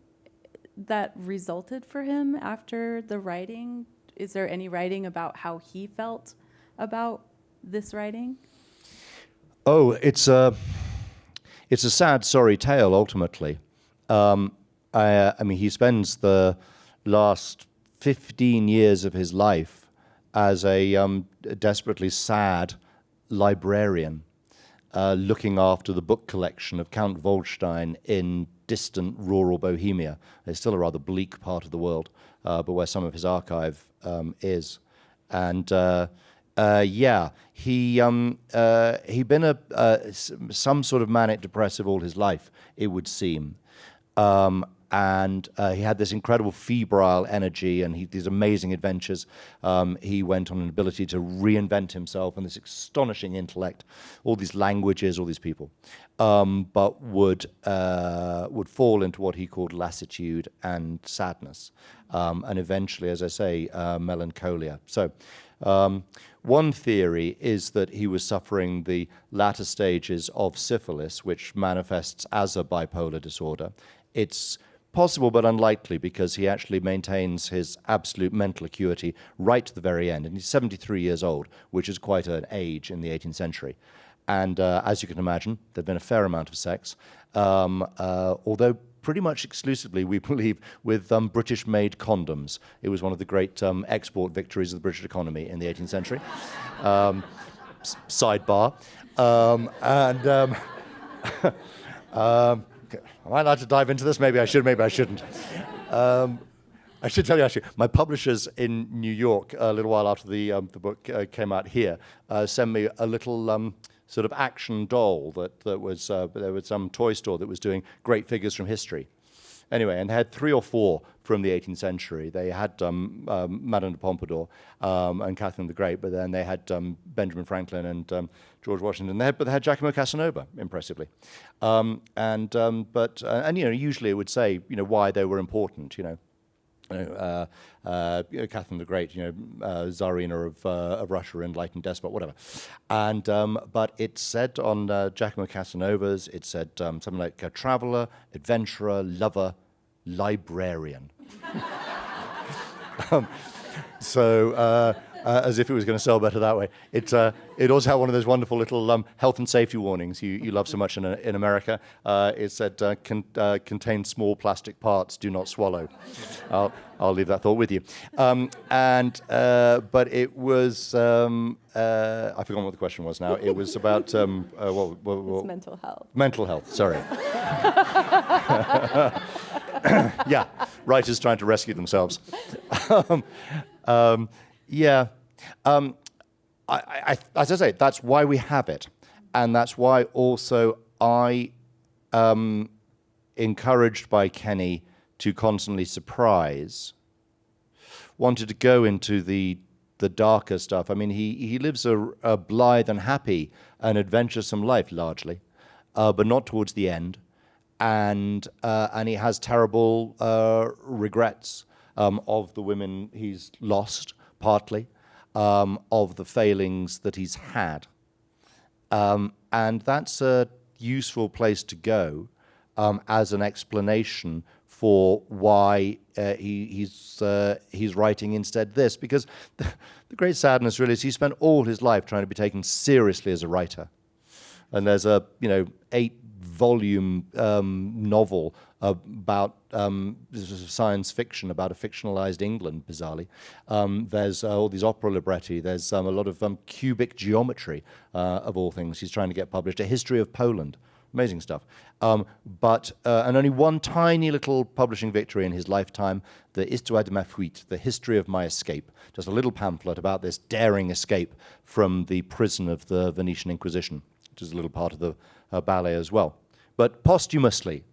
that resulted for him after the writing? Is there any writing about how he felt about this writing? Oh, it's a sad, sorry tale, ultimately. I mean, he spends the last 15 years of his life as a desperately sad librarian, looking after the book collection of Count Waldstein in distant rural Bohemia. It's still a rather bleak part of the world, but where some of his archive is. And yeah, he'd been some sort of manic depressive all his life, it would seem. And he had this incredible febrile energy and these amazing adventures. He went on an ability to reinvent himself and this astonishing intellect, all these languages, all these people, but would fall into what he called lassitude and sadness, and eventually, as I say, melancholia. So one theory is that he was suffering the latter stages of syphilis, which manifests as a bipolar disorder. It's possible but unlikely because he actually maintains his absolute mental acuity right to the very end. And he's 73 years old, which is quite an age in the 18th century. And as you can imagine, there'd been a fair amount of sex, although pretty much exclusively, we believe, with British-made condoms. It was one of the great export victories of the British economy in the 18th century. Sidebar. Am I allowed to dive into this? Maybe I should, maybe I shouldn't. I should tell you, actually, my publishers in New York, a little while after the book came out here, sent me a little sort of action doll that was, there was some toy store that was doing great figures from history. Anyway, and they had 3 or 4 from the 18th century. They had Madame de Pompadour and Catherine the Great, but then they had Benjamin Franklin and George Washington. But they had Giacomo Casanova, impressively. And you know, usually it would say, you know, why they were important. You know, Catherine the Great, you know, Tsarina of Russia, enlightened despot, whatever. And but it said on Giacomo Casanova's, it said something like a traveler, adventurer, lover, librarian. So as if it was going to sell better that way. It also had one of those wonderful little health and safety warnings you love so much in America. It said, contains small plastic parts, do not swallow. I'll leave that thought with you. But it was, I forgot what the question was now. It was about, It's mental health. Mental health, sorry. Yeah, writers trying to rescue themselves. Yeah, as I say, that's why we have it, and that's why also I, encouraged by Kenny to constantly surprise, wanted to go into the darker stuff. I mean, he lives a blithe and happy and adventuresome life, largely, but not towards the end. And he has terrible regrets of the women he's lost, partly, of the failings that he's had. And that's a useful place to go as an explanation for why he's writing instead this, because the great sadness really is he spent all his life trying to be taken seriously as a writer, and there's a 8-volume novel about science fiction about a fictionalized England, bizarrely. There's all these opera libretti. There's a lot of cubic geometry, of all things. He's trying to get published. A history of Poland. Amazing stuff. And only one tiny little publishing victory in his lifetime, the Histoire de ma fuite, the history of my escape. Just a little pamphlet about this daring escape from the prison of the Venetian Inquisition, which is a little part of the ballet as well. But posthumously,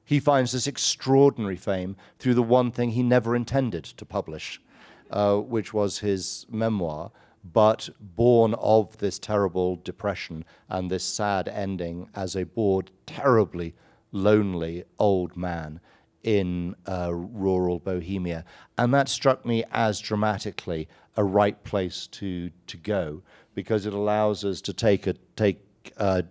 he finds this extraordinary fame through the one thing he never intended to publish, which was his memoir, but born of this terrible depression and this sad ending as a bored, terribly lonely old man in rural Bohemia. And that struck me as dramatically a right place to go, because it allows us to take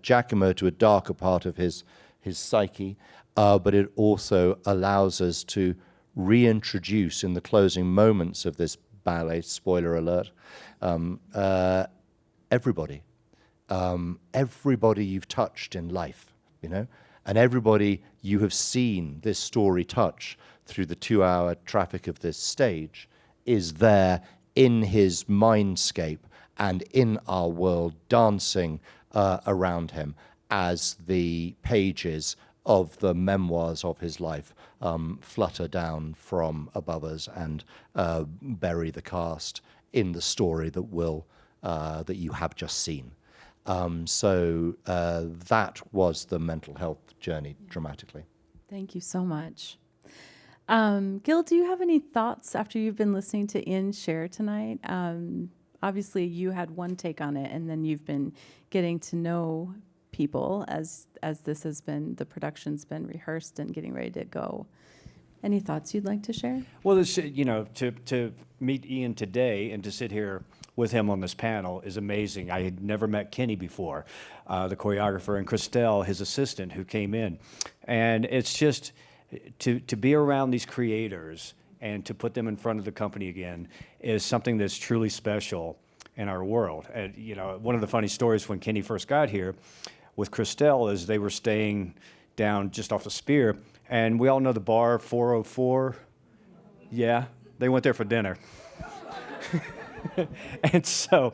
Giacomo to a darker part of his psyche, but it also allows us to reintroduce in the closing moments of this ballet, spoiler alert, everybody you've touched in life, and everybody you have seen this story touch through the 2-hour traffic of this stage is there in his mindscape and in our world, dancing around him as the pages of the memoirs of his life flutter down from above us and bury the cast in the story that you have just seen. So that was the mental health journey dramatically. Thank you so much. Gil, do you have any thoughts after you've been listening to Ian share tonight? Obviously, you had one take on it, and then you've been getting to know people as the production's been rehearsed and getting ready to go. Any thoughts you'd like to share? Well, to meet Ian today and to sit here with him on this panel is amazing. I had never met Kenny before, the choreographer, and Christelle, his assistant, who came in. And it's just to be around these creators and to put them in front of the company again is something that's truly special in our world. And one of the funny stories when Kenny first got here with Christelle is they were staying down just off the Spear, and we all know the bar 404. Yeah, they went there for dinner. And so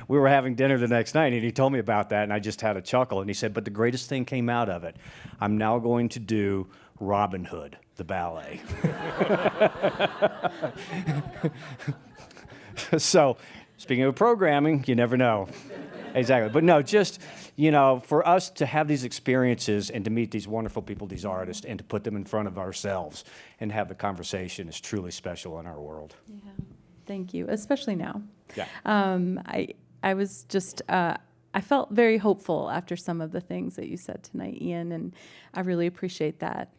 we were having dinner the next night, and he told me about that, and I just had a chuckle. And he said, but the greatest thing came out of it. I'm now going to do Robin Hood, the ballet. So, speaking of programming, you never know. Exactly. But no, just, for us to have these experiences and to meet these wonderful people, these artists, and to put them in front of ourselves and have the conversation is truly special in our world. Yeah. Thank you, especially now. Yeah. I was just, I felt very hopeful after some of the things that you said tonight, Ian, and I really appreciate that.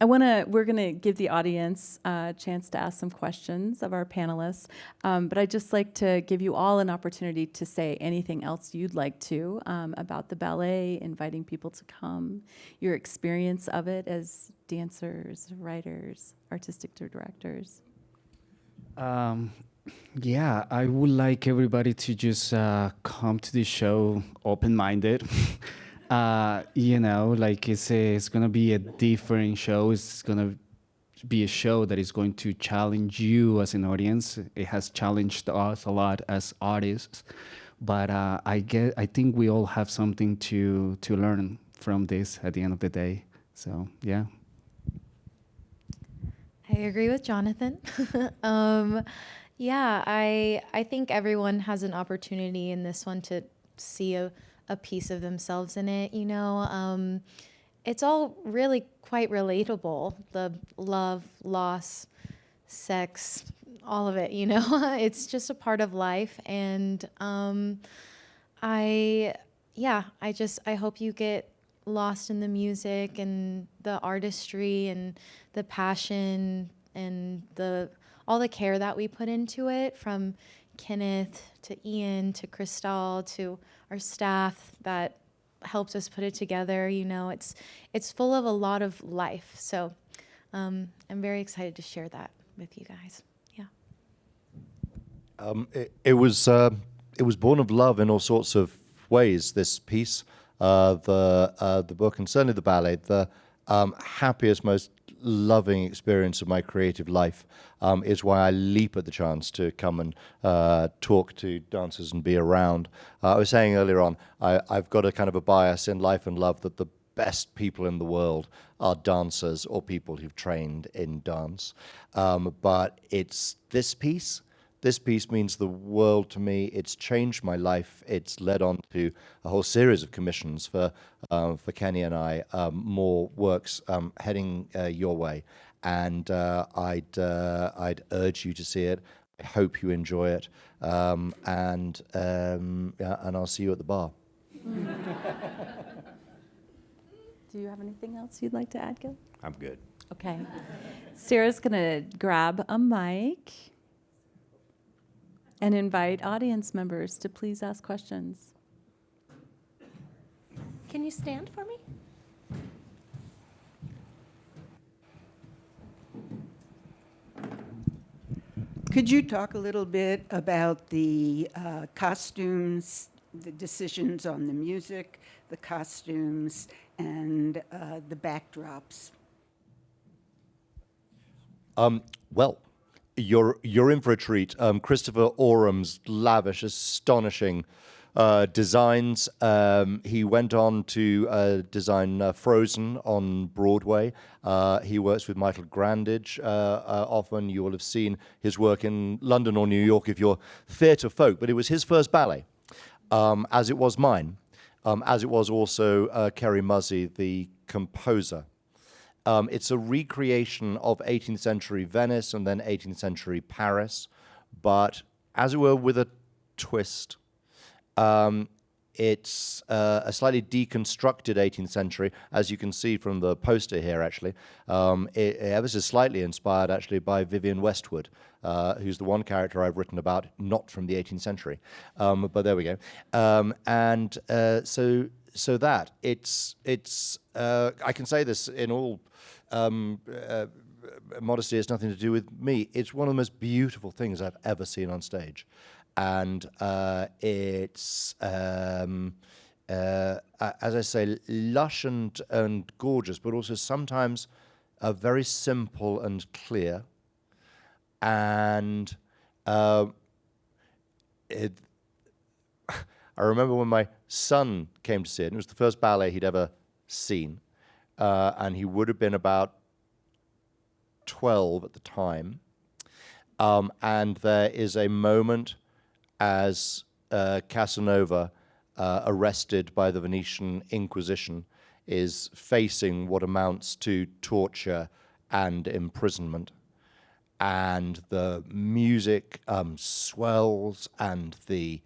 We're gonna give the audience a chance to ask some questions of our panelists, but I'd just like to give you all an opportunity to say anything else you'd like to about the ballet, inviting people to come, your experience of it as dancers, writers, artistic directors. Yeah, I would like everybody to just come to the show open-minded. It's going to be a different show. It's going to be a show that is going to challenge you as an audience. It has challenged us a lot as artists, but I think we all have something to learn from this at the end of the day. So, yeah. I agree with Jonnathan. I think everyone has an opportunity in this one to see a piece of themselves in it, it's all really quite relatable. The love, loss, sex, all of it, you know. It's just a part of life, and I hope you get lost in the music and the artistry and the passion and all the care that we put into it, from Kenneth to Ian to Crystal to our staff that helped us put it together. You know, it's full of a lot of life. So I'm very excited to share that with you guys. Yeah. It was born of love in all sorts of ways. This piece, the book, and certainly the ballet, the happiest, most loving experience of my creative life is why I leap at the chance to come and talk to dancers and be around. I was saying earlier on, I've got a kind of a bias in life and love that the best people in the world are dancers or people who've trained in dance. But it's this piece. This piece means the world to me. It's changed my life. It's led on to a whole series of commissions for Kenny and I, more works heading your way. And I'd urge you to see it. I hope you enjoy it. And I'll see you at the bar. Do you have anything else you'd like to add, Gil? I'm good. Okay. Sarah's going to grab a mic and invite audience members to please ask questions. Can you stand for me? Could you talk a little bit about the costumes, the decisions on the music, the costumes, and the backdrops? Well, you're in for a treat. Christopher Orum's lavish, astonishing designs. He went on to design Frozen on Broadway. He works with Michael Grandage often. You will have seen his work in London or New York if you're theatre folk. But it was his first ballet, as it was mine, as it was also Kerry Muzzy, the composer. It's a recreation of 18th century Venice and then 18th century Paris, but as it were with a twist. It's a slightly deconstructed 18th century, as you can see from the poster here, actually. This is slightly inspired, actually, by Vivienne Westwood, who's the one character I've written about, not from the 18th century. But there we go. So that, it's I can say this in all modesty, it's nothing to do with me. It's one of the most beautiful things I've ever seen on stage. And it's, as I say, lush and gorgeous, but also sometimes very simple and clear. And I remember when my son came to see it, and it was the first ballet he'd ever seen, and he would have been about 12 at the time. And there is a moment as Casanova, arrested by the Venetian Inquisition, is facing what amounts to torture and imprisonment. And the music swells and the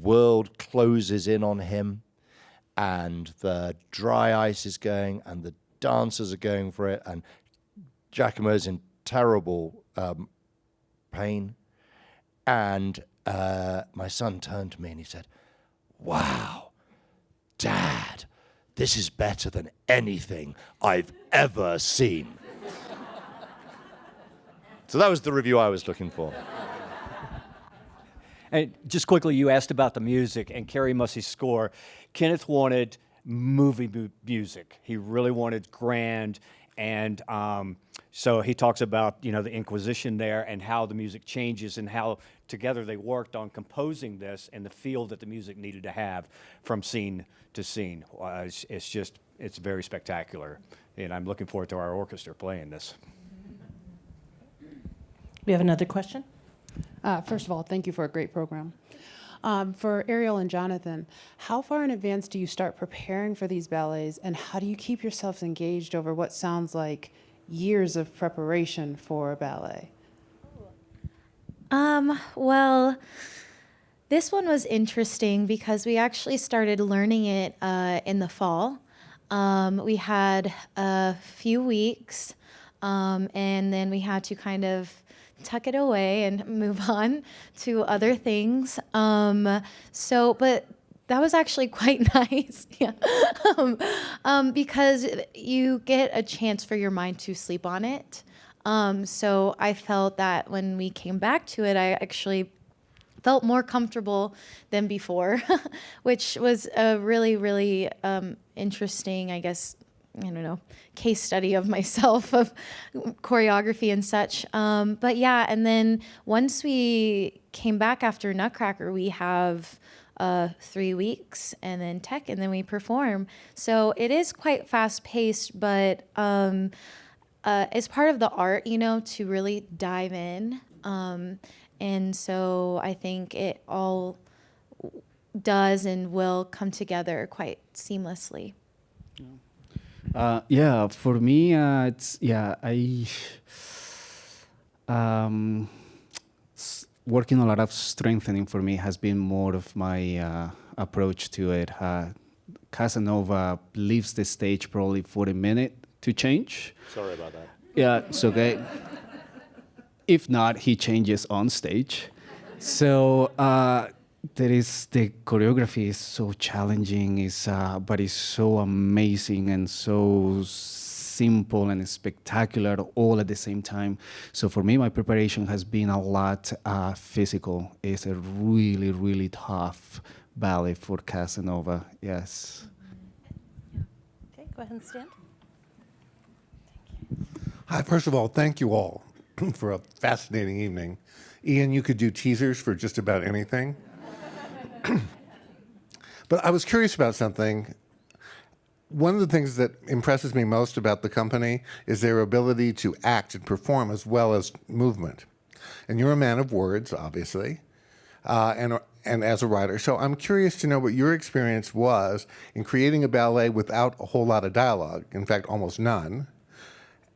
world closes in on him and the dry ice is going and the dancers are going for it and Giacomo's in terrible pain. And my son turned to me and he said, "Wow, Dad, this is better than anything I've ever seen." So that was the review I was looking for. And just quickly, you asked about the music and Kerry Muzzy's score. Kenneth wanted movie music. He really wanted grand, and so he talks about, you know, the Inquisition there and how the music changes and how together they worked on composing this and the feel that the music needed to have from scene to scene. It's very spectacular, and I'm looking forward to our orchestra playing this. We have another question. First of all, thank you for a great program. For Ariel and Jonnathan, how far in advance do you start preparing for these ballets, and how do you keep yourselves engaged over what sounds like years of preparation for a ballet? Well, this one was interesting because we actually started learning it in the fall. We had a few weeks, and then we had to kind of tuck it away and move on to other things. But that was actually quite nice, yeah. Because you get a chance for your mind to sleep on it. So I felt that when we came back to it, I actually felt more comfortable than before, which was a really, really interesting, I guess, I don't know, case study of myself, of choreography and such. But yeah, and then once we came back after Nutcracker, we have 3 weeks and then tech, and then we perform. So it is quite fast paced, but it's part of the art, you know, to really dive in. And so I think it all does and will come together quite seamlessly. Yeah, for me, working a lot of strengthening for me has been more of my approach to it. Casanova leaves the stage probably for a minute to change. Sorry about that. Yeah, it's okay. If not, he changes on stage. So the choreography is so challenging, but it's so amazing and so simple and spectacular all at the same time. So for me, my preparation has been a lot physical. It's a really, really tough ballet for Casanova, yes. Okay, go ahead and stand. Hi, first of all, thank you all for a fascinating evening. Ian, you could do teasers for just about anything. But I was curious about something. One of the things that impresses me most about the company is their ability to act and perform as well as movement. And you're a man of words, obviously, and as a writer. So I'm curious to know what your experience was in creating a ballet without a whole lot of dialogue, in fact, almost none,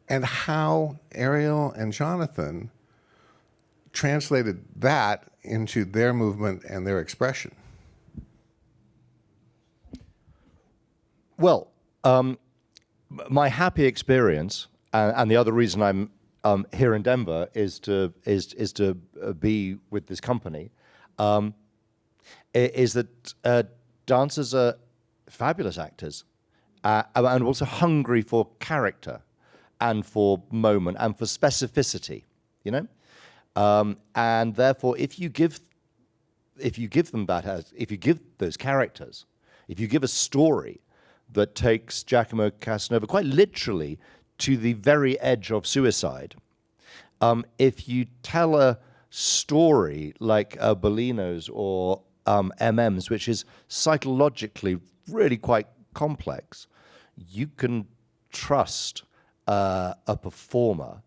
and how Ariel and Jonnathan translated that into their movement and their expression. Well, my happy experience, and the other reason I'm here in Denver is to be with this company, is that dancers are fabulous actors, and also hungry for character, and for moment, and for specificity, you know, and therefore, if you give them that, if you give those characters, if you give a story that takes Giacomo Casanova quite literally to the very edge of suicide. If you tell a story like Bellino's or MM's, which is psychologically really quite complex, you can trust a performer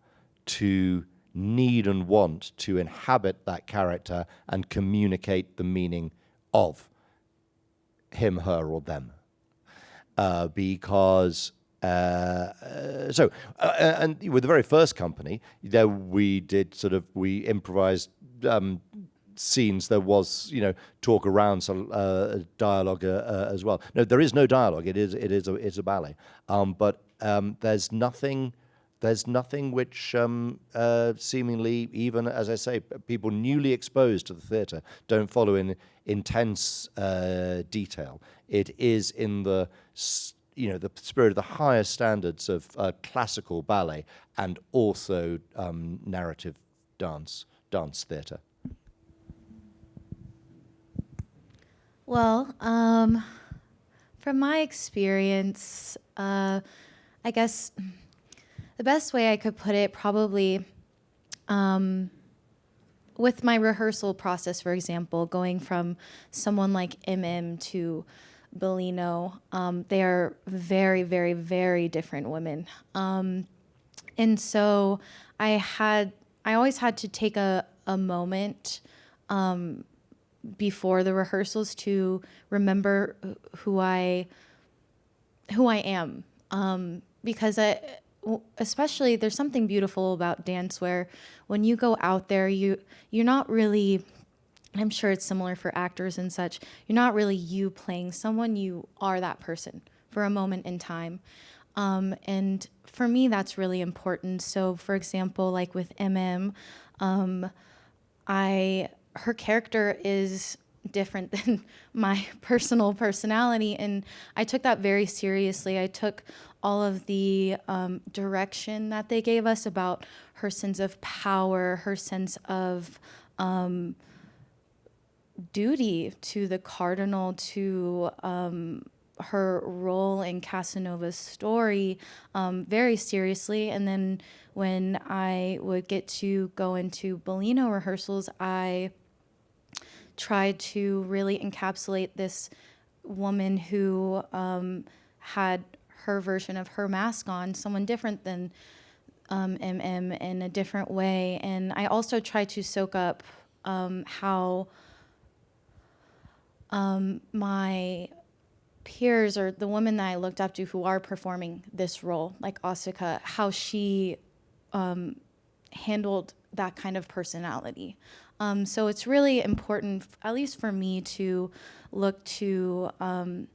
to need and want to inhabit that character and communicate the meaning of him, her, or them. Because and with the very first company, there we improvised scenes. There was, talk around some dialogue as well. No, there is no dialogue. It's a ballet. But there's nothing which seemingly, even as I say, people newly exposed to the theatre don't follow in intense detail. It is in the spirit of the highest standards of classical ballet and also narrative dance theatre. Well, from my experience, I guess the best way I could put it, probably with my rehearsal process, for example, going from someone like to Bellino, they are very, very, very different women. And so I always had to take a moment before the rehearsals to remember who I am. Because especially there's something beautiful about dance where when you go out there, you're not really, I'm sure it's similar for actors and such, you're not really you playing someone, you are that person for a moment in time. And for me, that's really important. So for example, like with her character is different than my personal personality, and I took that very seriously. I took all of the direction that they gave us about her sense of power, her sense of duty to the cardinal, to her role in Casanova's story very seriously. And then when I would get to go into Bellino rehearsals, I tried to really encapsulate this woman who had her version of her mask on, someone different than MM in a different way. And I also tried to soak up how my peers, or the women that I looked up to who are performing this role, like Asuka, how she handled that kind of personality. So it's really important, at least for me, to look to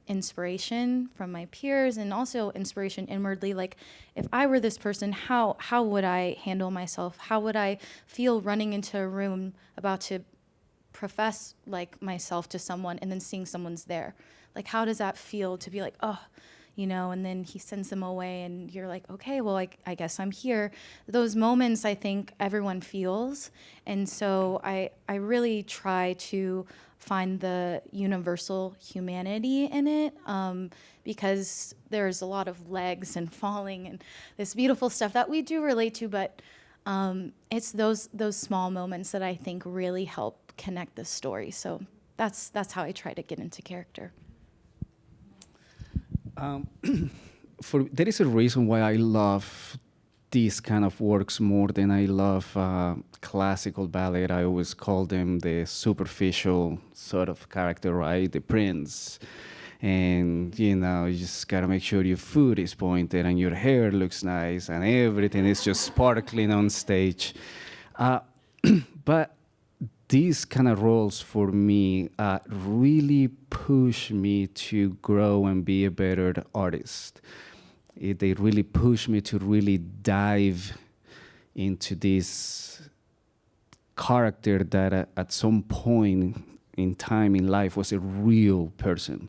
inspiration from my peers and also inspiration inwardly. Like, if I were this person, how would I handle myself? How would I feel running into a room about to profess like myself to someone and then seeing someone's there? Like, how does that feel to be like, oh, and then he sends them away and you're like, okay, well, I guess I'm here. Those moments I think everyone feels. And so I really try to find the universal humanity in it, because there's a lot of legs and falling and this beautiful stuff that we do relate to, but it's those small moments that I think really help connect the story. So that's how I try to get into character. There is a reason why I love these kind of works more than I love classical ballet. I always call them the superficial sort of character, right? The prince. And, you just got to make sure your foot is pointed and your hair looks nice and everything is just sparkling on stage. But these kind of roles for me really push me to grow and be a better artist. They really push me to really dive into this character that at some point in time in life was a real person,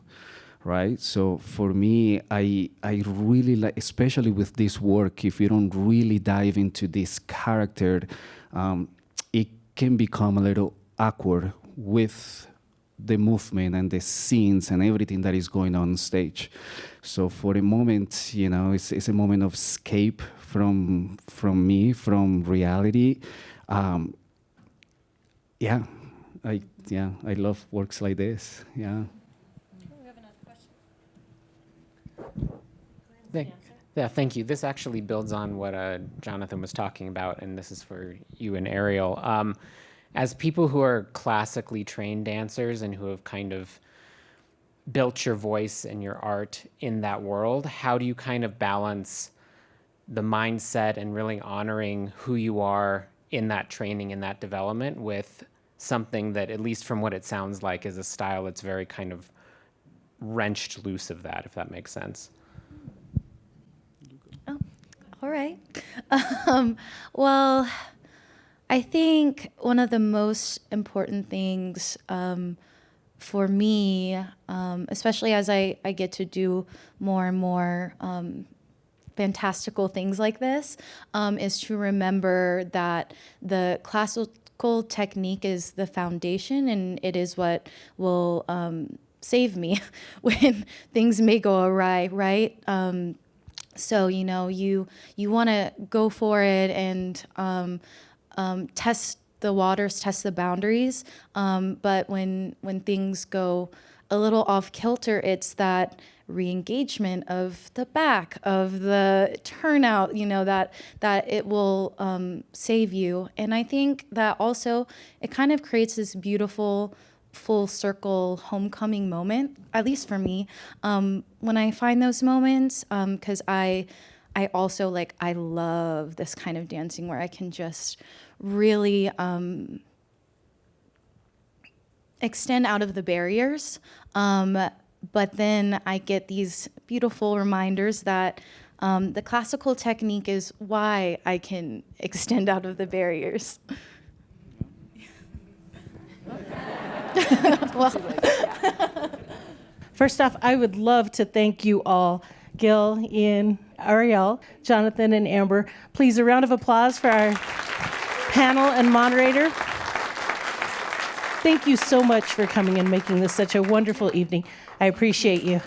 right? So for me, I really like, especially with this work, if you don't really dive into this character, it can become a little awkward with the movement and the scenes and everything that is going on stage. So for a moment, it's a moment of escape from me, from reality. I love works like this. Yeah. We have another question. Thank you. This actually builds on what Jonnathan was talking about, and this is for you and Ariel. As people who are classically trained dancers and who have kind of built your voice and your art in that world, how do you kind of balance the mindset and really honoring who you are in that training and that development with something that, at least from what it sounds like, is a style that's very kind of wrenched loose of that, if that makes sense? Oh, all right. Well, I think one of the most important things for me, especially as I get to do more and more fantastical things like this, is to remember that the classical technique is the foundation, and it is what will save me when things may go awry, right? So, you want to go for it and test the waters, test the boundaries. But when things go a little off kilter, it's that re-engagement of the back, of the turnout, that it will save you. And I think that also it kind of creates this beautiful full circle homecoming moment, at least for me. When I find those moments, because I also I love this kind of dancing where I can just really extend out of the barriers. But then I get these beautiful reminders that the classical technique is why I can extend out of the barriers. Well, first off, I would love to thank you all, Gil, Ian, Ariel, Jonnathan, and Amber. Please, a round of applause for our panel and moderator. Thank you so much for coming and making this such a wonderful evening. I appreciate you.